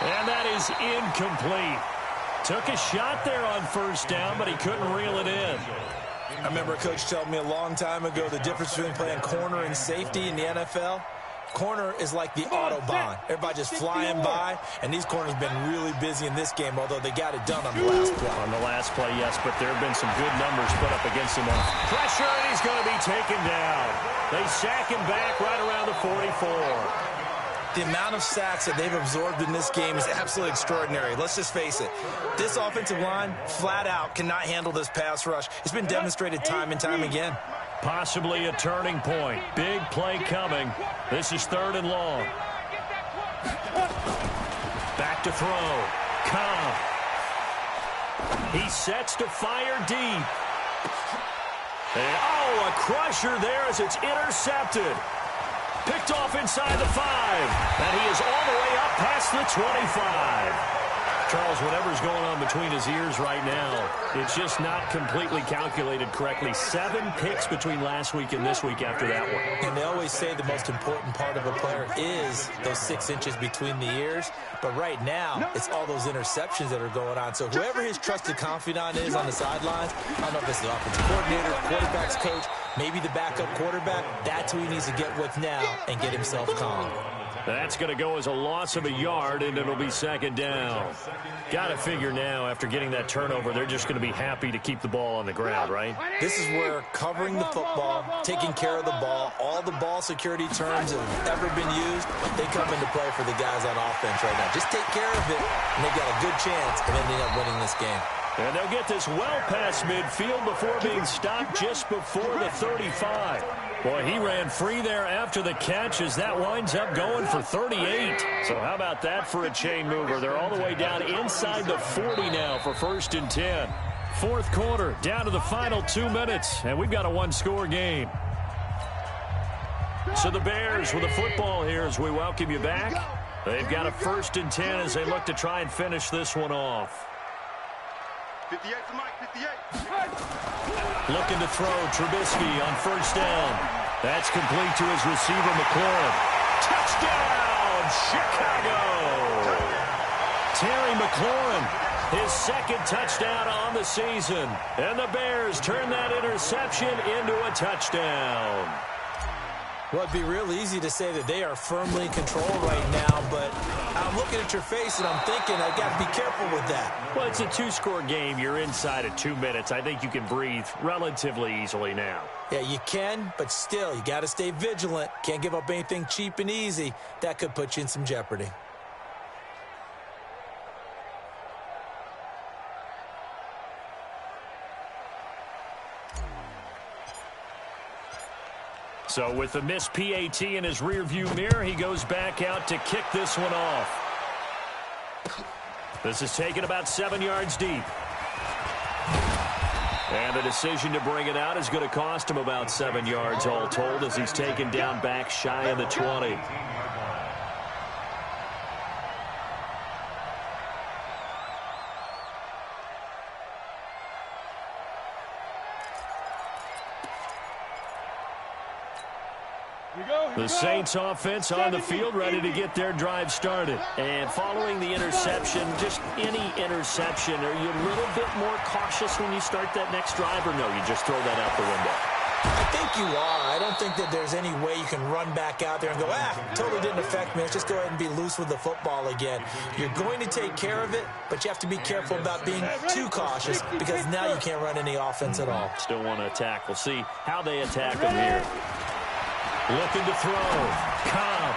And that is incomplete. Took a shot there on 1st down, but he couldn't reel it in. I remember a coach telling me a long time ago the difference between playing corner and safety in the NFL. corner is like the Autobahn. Everybody just flying by, and these corners have been really busy in this game, although they got it done on the last play. On the last play, yes, but there have been some good numbers put up against him. Pressure, and he's going to be taken down. They sack him back right around the 44. The amount of sacks that they've absorbed in this game is absolutely extraordinary. Let's just face it. This offensive line, flat out, cannot handle this pass rush. It's been demonstrated time and time again. Possibly a turning point. Big play coming. This is 3rd and long. Back to throw. Cobb. He sets to fire deep. And, oh, a crusher there as it's intercepted. Picked off inside the 5. And he is all the way up past the 25. Charles, whatever's going on between his ears right now, it's just not completely calculated correctly. 7 picks between last week and this week after that one. And they always say the most important part of a player is those 6 inches between the ears. But right now, it's all those interceptions that are going on. So whoever his trusted confidant is on the sidelines, I don't know if it's the offensive coordinator, quarterback's coach, maybe the backup quarterback, that's who he needs to get with now and get himself calm. That's going to go as a loss of a yard, and it'll be 2nd down. Got to figure now, after getting that turnover, they're just going to be happy to keep the ball on the ground, right? This is where covering the football, taking care of the ball, all the ball security terms that have ever been used, they come into play for the guys on offense right now. Just take care of it, and they've got a good chance of ending up winning this game. And they'll get this well past midfield before being stopped just before the 35. Boy, he ran free there after the catch as that winds up going for 38. So how about that for a chain mover? They're all the way down inside the 40 now for 1st and 10. 4th quarter, down to the final 2 minutes, and we've got a 1-score game. So the Bears with the football here as we welcome you back. They've got a 1st and 10 as they look to try and finish this one off. 58 to Mike, 58. Looking to throw Trubisky on 1st down. That's complete to his receiver, McLaurin. Touchdown, Chicago! Terry McLaurin, his 2nd touchdown on the season. And the Bears turn that interception into a touchdown. Well, it'd be real easy to say that they are firmly in control right now, but I'm looking at your face and I'm thinking I've got to be careful with that. Well, it's a 2-score game. You're inside of 2 minutes. I think you can breathe relatively easily now. Yeah, you can, but still, you got to stay vigilant. Can't give up anything cheap and easy. That could put you in some jeopardy. So with the missed PAT in his rearview mirror, he goes back out to kick this one off. This is taken about 7 yards deep. And the decision to bring it out is going to cost him about 7 yards all told as he's taken down back shy of the 20. The Saints offense on the field ready to get their drive started. And following the interception, just any interception, are you a little bit more cautious when you start that next drive, or no, you just throw that out the window? I think you are. I don't think that there's any way you can run back out there and go, totally didn't affect me. Let's just go ahead and be loose with the football again. You're going to take care of it, but you have to be careful about being too cautious because now you can't run any offense at all. Still want to attack. We'll see how they attack them here. Looking to throw. Cobb.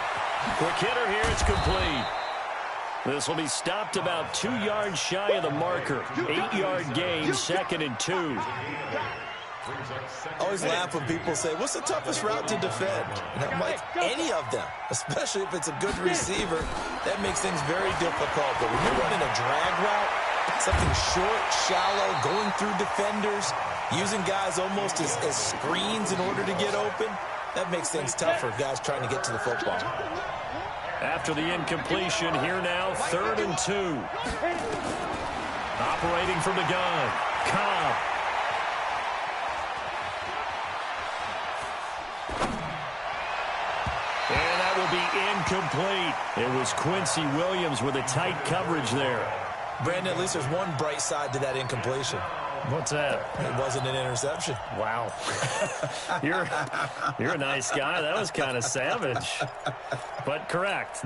Quick hitter here. It's complete. This will be stopped about 2 yards shy of the marker. 8-yard gain, 2nd and 2. I always laugh when people say, what's the toughest route to defend? And I'm like, any of them, especially if it's a good receiver. That makes things very difficult. But when you're running a drag route, something short, shallow, going through defenders, using guys almost as screens in order to get open, that makes things tough for guys trying to get to the football. After the incompletion, here now, 3rd and 2. Operating from the gun, Cobb. And that will be incomplete. It was Quincy Williams with a tight coverage there. Brandon, at least there's one bright side to that incompletion. What's that? It wasn't an interception. Wow. You're a nice guy. That was kind of savage. But correct.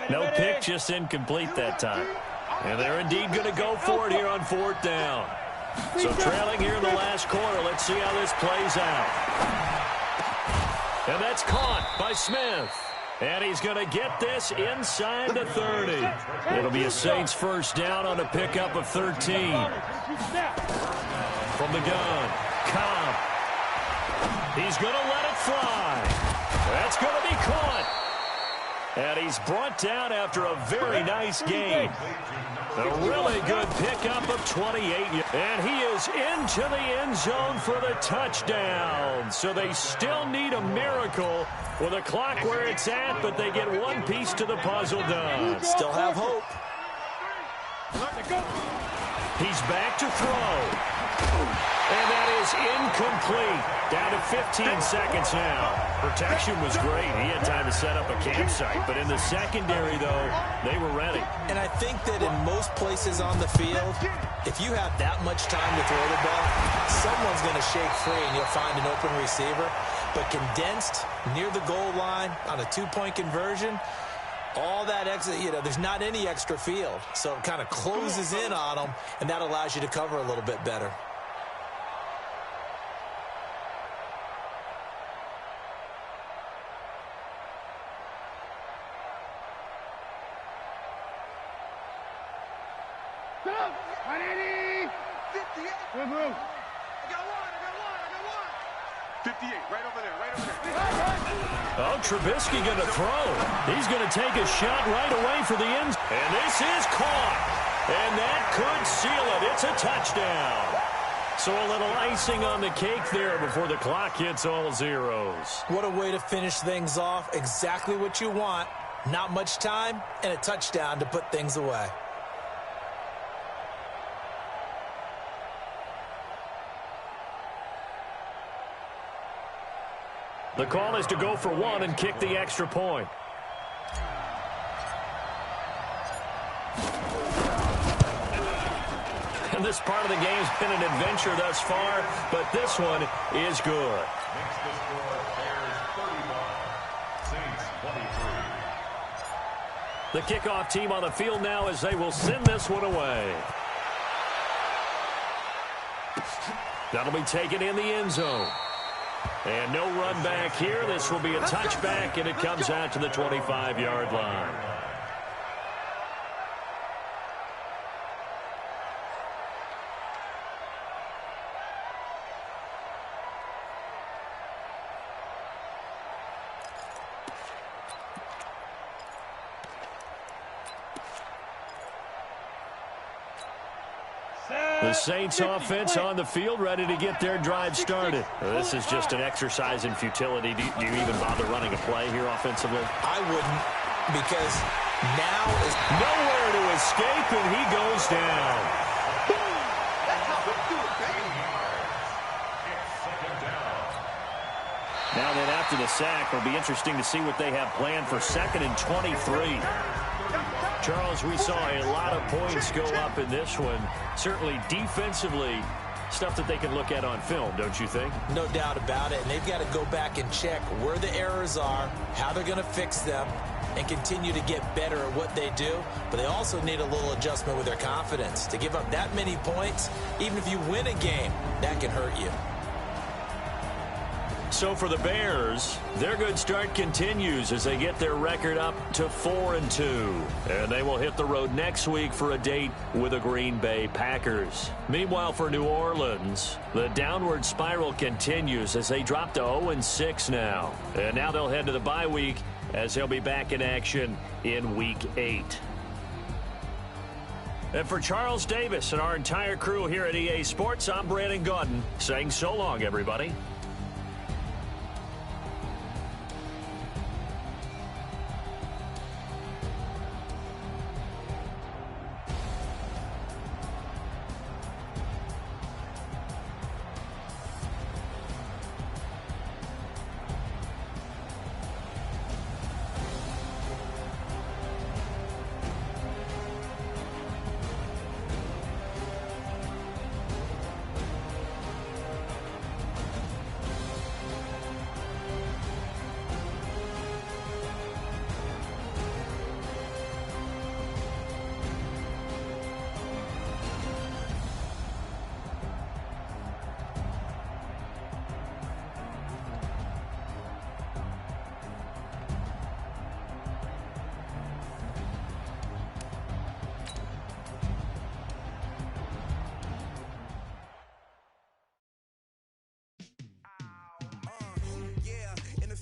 No pick, just incomplete that time. And they're indeed going to go for it here on 4th down. So trailing here in the last quarter. Let's see how this plays out. And that's caught by Smith. And he's going to get this inside the 30. It'll be a Saints first down on a pickup of 13. From the gun, Cobb. He's going to let it fly. That's going to be caught. And he's brought down after a very nice game. A really good pickup of 28. And he is into the end zone for the touchdown. So they still need a miracle with a clock where it's at, but they get one piece to the puzzle done. Still have hope. He's back to throw. And that is incomplete. Down to 15 seconds now. Protection was great. He had time to set up a campsite. But in the secondary, though, they were ready. And I think that in most places on the field, if you have that much time to throw the ball, someone's going to shake free and you'll find an open receiver. But condensed near the goal line on a 2-point conversion, all that extra, there's not any extra field. So it kind of closes in on them, and that allows you to cover a little bit better. Good move. I got one. 58, right over there. Oh, Trubisky going to throw. He's going to take a shot right away for the end. And this is caught. And that could seal it. It's a touchdown. So a little icing on the cake there before the clock hits all zeros. What a way to finish things off. Exactly what you want. Not much time and a touchdown to put things away. The call is to go for one and kick the extra point. And this part of the game's been an adventure thus far, but this one is good. Makes the score Bears 31, Saints 23. The kickoff team on the field now as they will send this one away. That'll be taken in the end zone. And no run back here. This will be a touchback, and it comes out to the 25-yard line. The Saints offense on the field, ready to get their drive started. This is just an exercise in futility. Do you even bother running a play here offensively? I wouldn't, because now is nowhere to escape, and he goes down. Now then, after the sack, it'll be interesting to see what they have planned for 2nd and 23. Charles, we saw a lot of points go up in this one. Certainly defensively, stuff that they can look at on film, don't you think? no doubt about it. And they've got to go back and check where the errors are, how they're going to fix them, and continue to get better at what they do. But they also need a little adjustment with their confidence. To give up that many points, even if you win a game, that can hurt you. So for the Bears, their good start continues as they get their record up to 4-2. And they will hit the road next week for a date with the Green Bay Packers. Meanwhile, for New Orleans, the downward spiral continues as they drop to 0-6 now. And now they'll head to the bye week as they'll be back in action in Week 8. And for Charles Davis and our entire crew here at EA Sports, I'm Brandon Gaudin saying so long, everybody.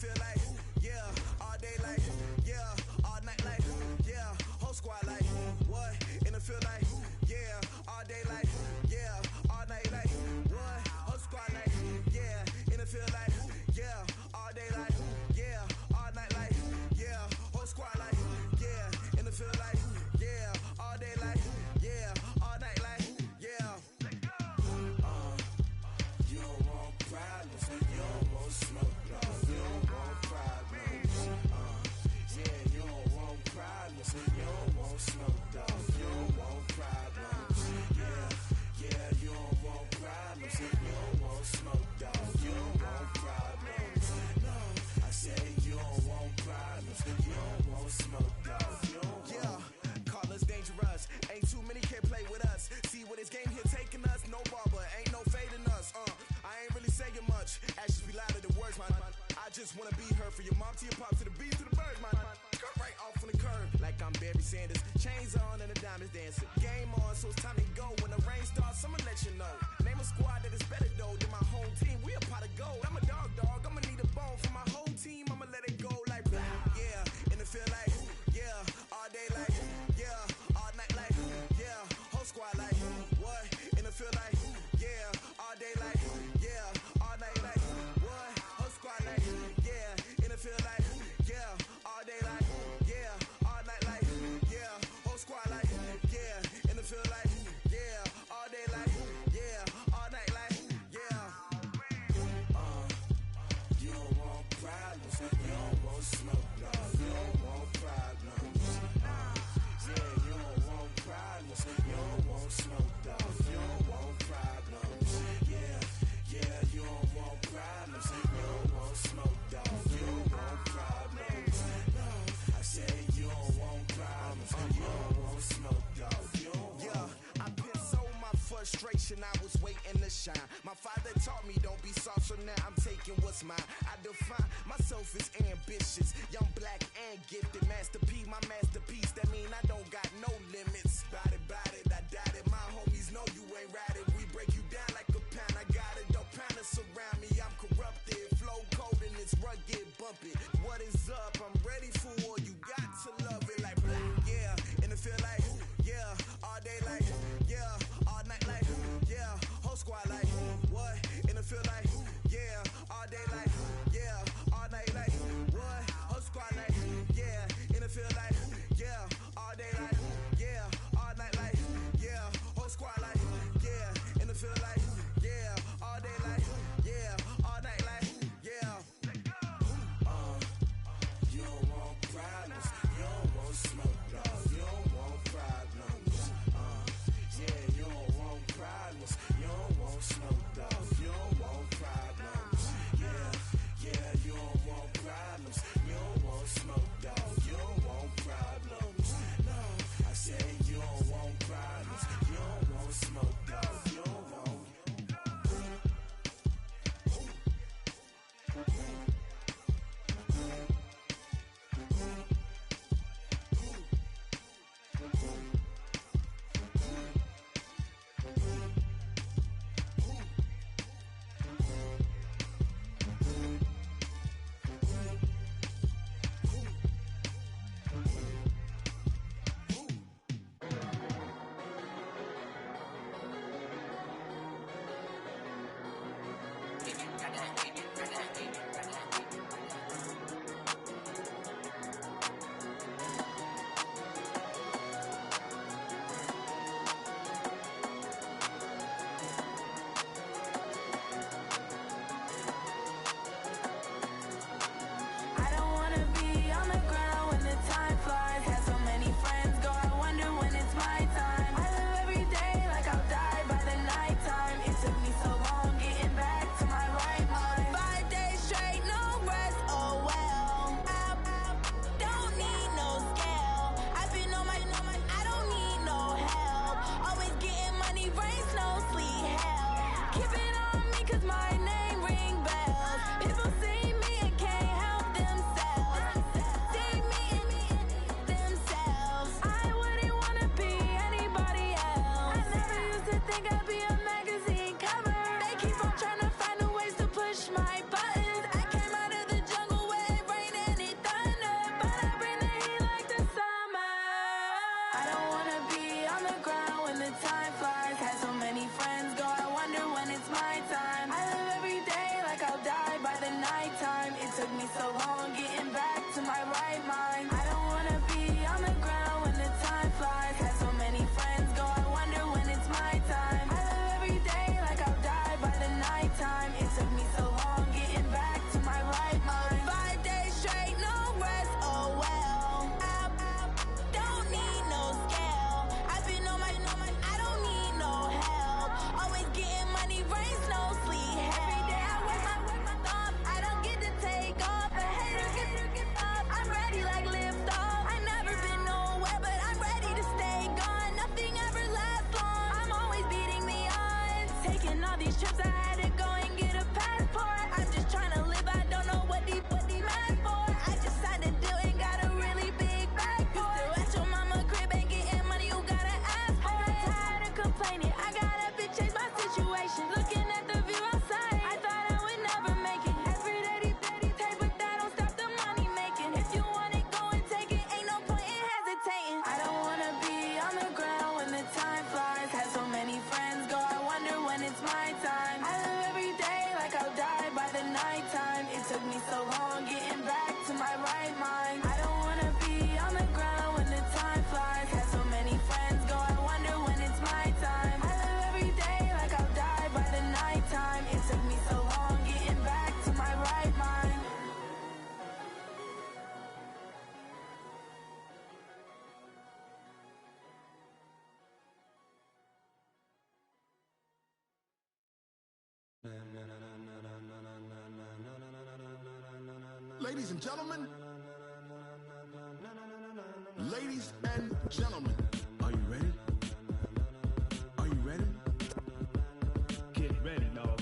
feel like, yeah, all day like, yeah, all night like, yeah, whole squad like, what? And it feel like, yeah, all day like, yeah, all night like, what? Whole squad like, yeah, and it feel like, yeah, all day like, yeah, all night like, yeah, whole squad like, yeah, and it feel like, yeah, all day like, yeah, all night like, yeah. You don't want problems, you don't want smoke, no, you don't want problems. Yeah, you don't want problems, you don't want smoke, dog, you don't want problems. Yeah, you don't want problems, you don't want smoke, dog, you don't want problems. No, I said you don't want problems, you don't want smoke, dog, you don't want. Yeah, call us dangerous, ain't too many can play with us. See what this game here taking us, no barber, ain't no fading us. I ain't really saying much, actions be louder than words, man. I just wanna be heard, for your mom to your pop, to the beat, to the birds, man. Cut right off on the curb, like I'm Barry Sanders. Chains on and the diamonds dancing. Game on, so it's time to go. When the rain starts, I'ma let you know. Name a squad that is better though than my home team. We a pot of gold. I'm a dog, I'ma need a bone for my whole team. I'ma let it go like blah. Yeah, and it feel like, yeah, all day like, yeah, all night like, yeah, whole squad like, what? And it feel like, yeah, all day like, yeah, all night like, what? Whole squad like, yeah, and it feel like, yeah, all day like, yeah, all night like, yeah, whole squad like, yeah, and it feel like, yeah, all day like, yeah, all night like, yeah. You don't want problems, you don't want smoke, no, you don't want problems. Yeah, you don't want problems, you don't want smoke, dog, you don't want problems. Yeah, you don't want problems, you don't want smoke, dog, you don't want problems. No, I said you don't want problems, you don't want smoke, dog, you don't want. Yeah, I put so my frustration, I was waiting to shine. My father taught me don't be soft, so now I'm taking what's mine. I define myself as ambitious, young, black, and gifted. Master P, my masterpiece, that mean I don't got no limits. Bout it, I doubt it. My homies know you ain't ratted. We break you down like a pound. I got it, don't pound us around me. I'm corrupted, flow cold and it's rugged, bump it. What is up? I'm ready for war. You got to love it like black. Yeah, and it feel like, yeah, all day like, yeah, all night like, yeah, whole squad like, what? And it feel like, yeah, all day like, yeah, all night like, what? Whole squad like, yeah, and it feel like, yeah, all day like, yeah, all night like, yeah, whole squad like, yeah, and it feel like, yeah, all day like, yeah, all night like, yeah. You don't want problems, you don't want smoke, dog, you don't want problems. Yeah, you don't want problems, you don't want smoke, dog, you don't want problems. Yeah, you don't want problems, you don't want smoke, dog, you don't want problems. No, I said you don't want problems, you don't want smoke, dog, you don't want. push my buttons. I came out of the jungle where Ladies and gentlemen. Ladies and gentlemen. Are you ready? Are you ready? Get ready, dog.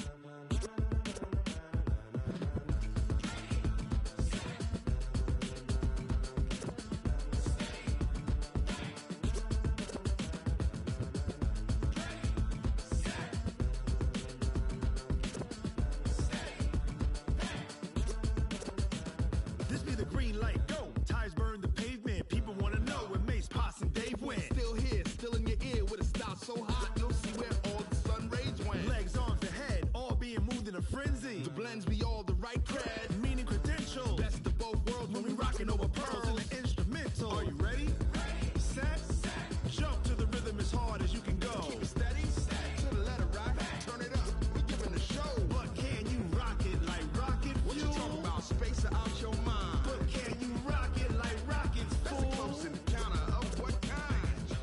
This be the green light, go. Tires burn the pavement. People wanna know when Mace, Potts, and Dave went. Still here, still in your ear with a style so hot, you'll see where all the sun rays went. Legs, arms, the head, all being moved in a frenzy. The blends be all the right cred. Meaning credentials. Best of both worlds When we rockin' over pearls in the instrumental. Are you ready? Set, jump to the rhythm as hard as you can go. Keep it steady, to the letter right. Turn it up, we giving the show. But can you rock it like rocket fuel? What you talking about? Space out your mind. But can you rock it like rockets, That's a fool? close encounter of what kind?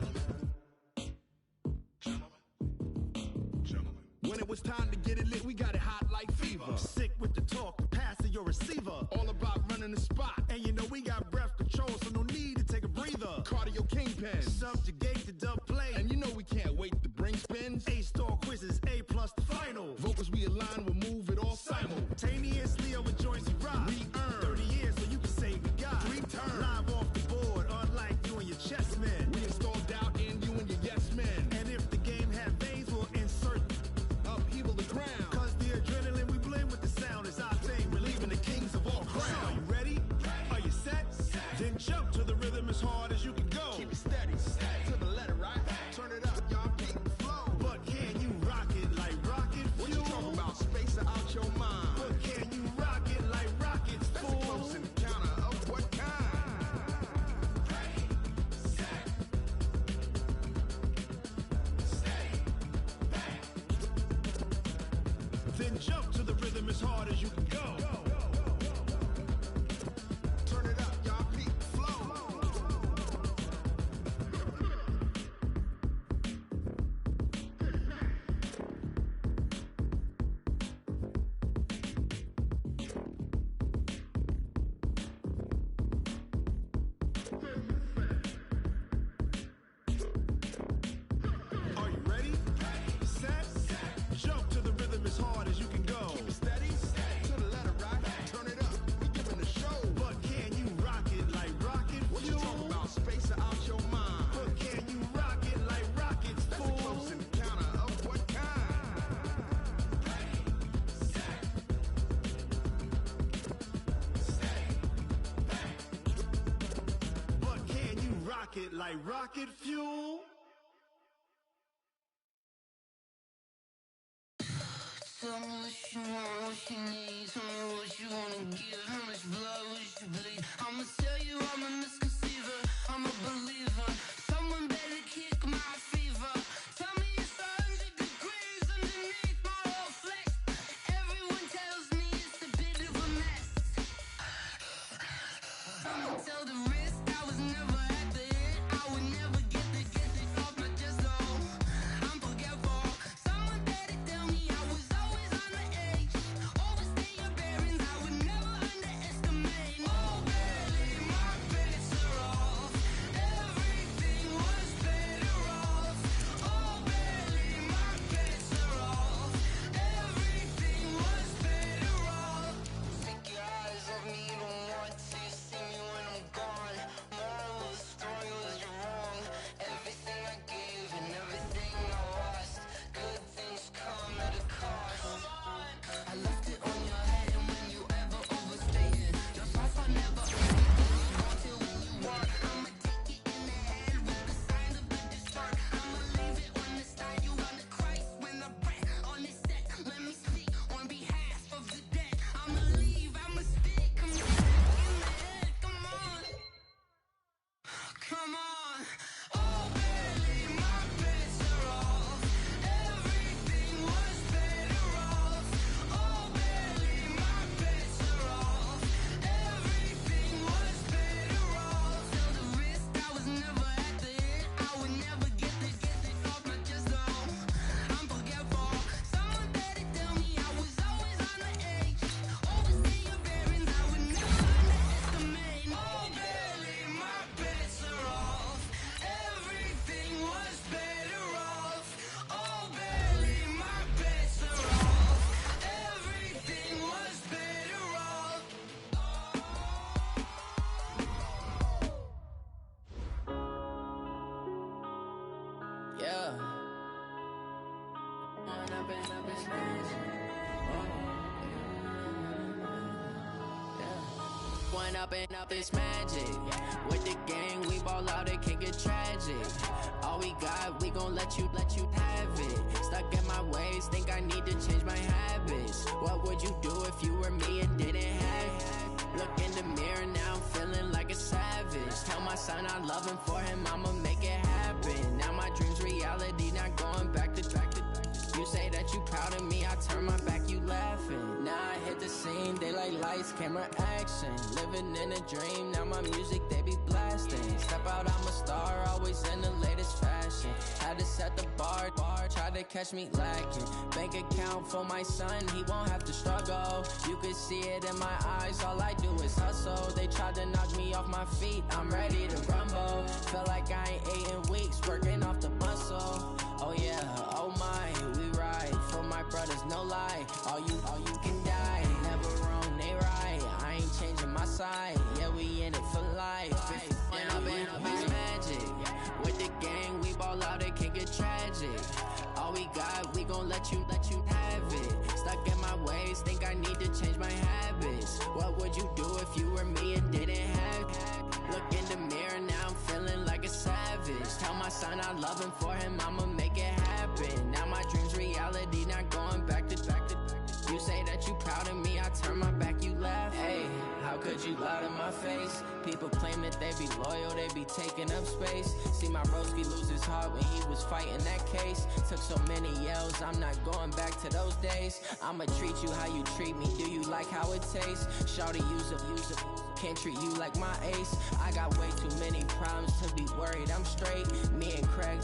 Gentlemen. When it was time to get it lit, we got it hot like fever. Sick with the talk, pass to your receiver. All about running the spot. And you know we got breath control, so no need to take a breather. Cardio kingpin. Subjugate the dub play. And you know we can't wait to bring spins. A-star quizzes, A+ the final. Vocals we align, we'll move it all Simultaneously over joints we rock. We earn 30 years so you can say we got 3 turns. live off the board, unlike you and your chess men. We install doubt in you and your yes men. And if the game had veins, we'll insert Upheaval the ground. cause the adrenaline we blend with the sound is our thing, relieving the kings of all So are crowns. you ready? Are you set? Then jump to the rhythm as hard as you can go. Keep it steady, to the letter right. Turn it up, y'all keep the flow. But can you rock it like rocket fuel? What you talking about? Space out your mind. But can you rock it like rockets, That's a fool? close encounter of what kind? Then jump to the rhythm as hard as you can go. Turn it up, y'all keep the flow. Are you ready? Set, jump to the rhythm as hard as you can go. Keep it steady, to the letter right. Turn it up, we giving the show. But can you rock it like rocket What you fuel? talking about? Space out your mind. But can you rock it like rockets, That's a fool? close encounter of what kind? But can you rock it like rocket fuel? Tell me what you want, what you need. Tell me what you wanna give. How much blood would you bleed? I'ma tell you I'm a misconceiver. I'm a believer. Someone better kick my fever. Tell me it's 100 degrees underneath my whole flesh. Everyone tells me it's a bit of a mess. I'ma tell the risk I was never at the end. I would never get this off my chest though. I'm forgetful. Someone better tell me I was always on the edge. Overstay your bearings. I would never Run up and up, it's magic. With the gang, we ball out, it can get tragic. All we got, we gon' let you have it. Stuck in my ways, think I need to change my habits. What would you do if you were me and didn't have it? Look in the mirror, now I'm feeling like a savage. Tell my son I love him, for him I'ma make it happen. Now my dream's reality, not going back to. You say that you proud of me, I turn my back, you laughing. Now I hit the scene, they like lights, camera, action. Living in a dream, now my music, they be blasting. Step out, I'm a star, always in the latest fashion. Had to set the bar, try to catch me lacking. Bank account for my son, he won't have to struggle. You could see it in my eyes, all I do is hustle. They tried to knock me off my feet, I'm ready to rumble. Feel like I ain't ate in weeks, working off the muscle. Oh yeah, oh my, we ride for my brothers, no lie. All you can die, never wrong, they right. I ain't changing my side, yeah, we in it for life. When up and up is magic. With the gang, we ball out, it can get tragic. All we got, we gon' let you have it. Stuck in my ways, think I need to change my habits. What would you do if you were me and didn't have it? Look in the mirror, now I'm feeling like a savage. Tell my son I love him, for him I'ma make it happen. Now my dream's reality, not going back to. You say that you proud of me, I turn my back, you laugh. Hey, how could you lie to my face? People claim that they be loyal, they be taking up space. See my broski lose his heart when he was fighting that case. Took so many yells, I'm not going back to those days. I'ma treat you how you treat me, do you like how it tastes? Shawty, use it. Can't treat you like my ace. I got way too many problems to be worried, I'm straight. Me and Craig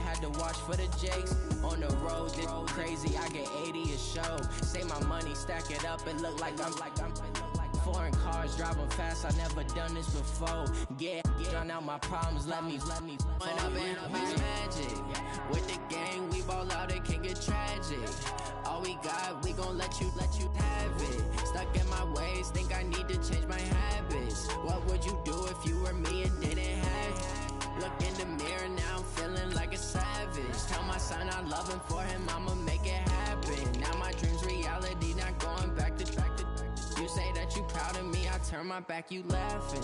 had to watch for the Jakes. On the road, this crazy, I get 80 a show. Save my money, stack it up, it look like I'm foreign cars, driving fast, I never done this before. Drown out my problems, let me When up and up is magic. With the gang, we ball out, it can get tragic. All we got, we gon' let you have it. Stuck in my ways, think I need to change my habits. What would you do if you were me and didn't have it? Look in the mirror, now I'm feeling like a savage. Tell my son I love him, for him I'ma make it happen. Now my dream's reality, not going back to. You say that you proud of me, I turn my back, you laughing.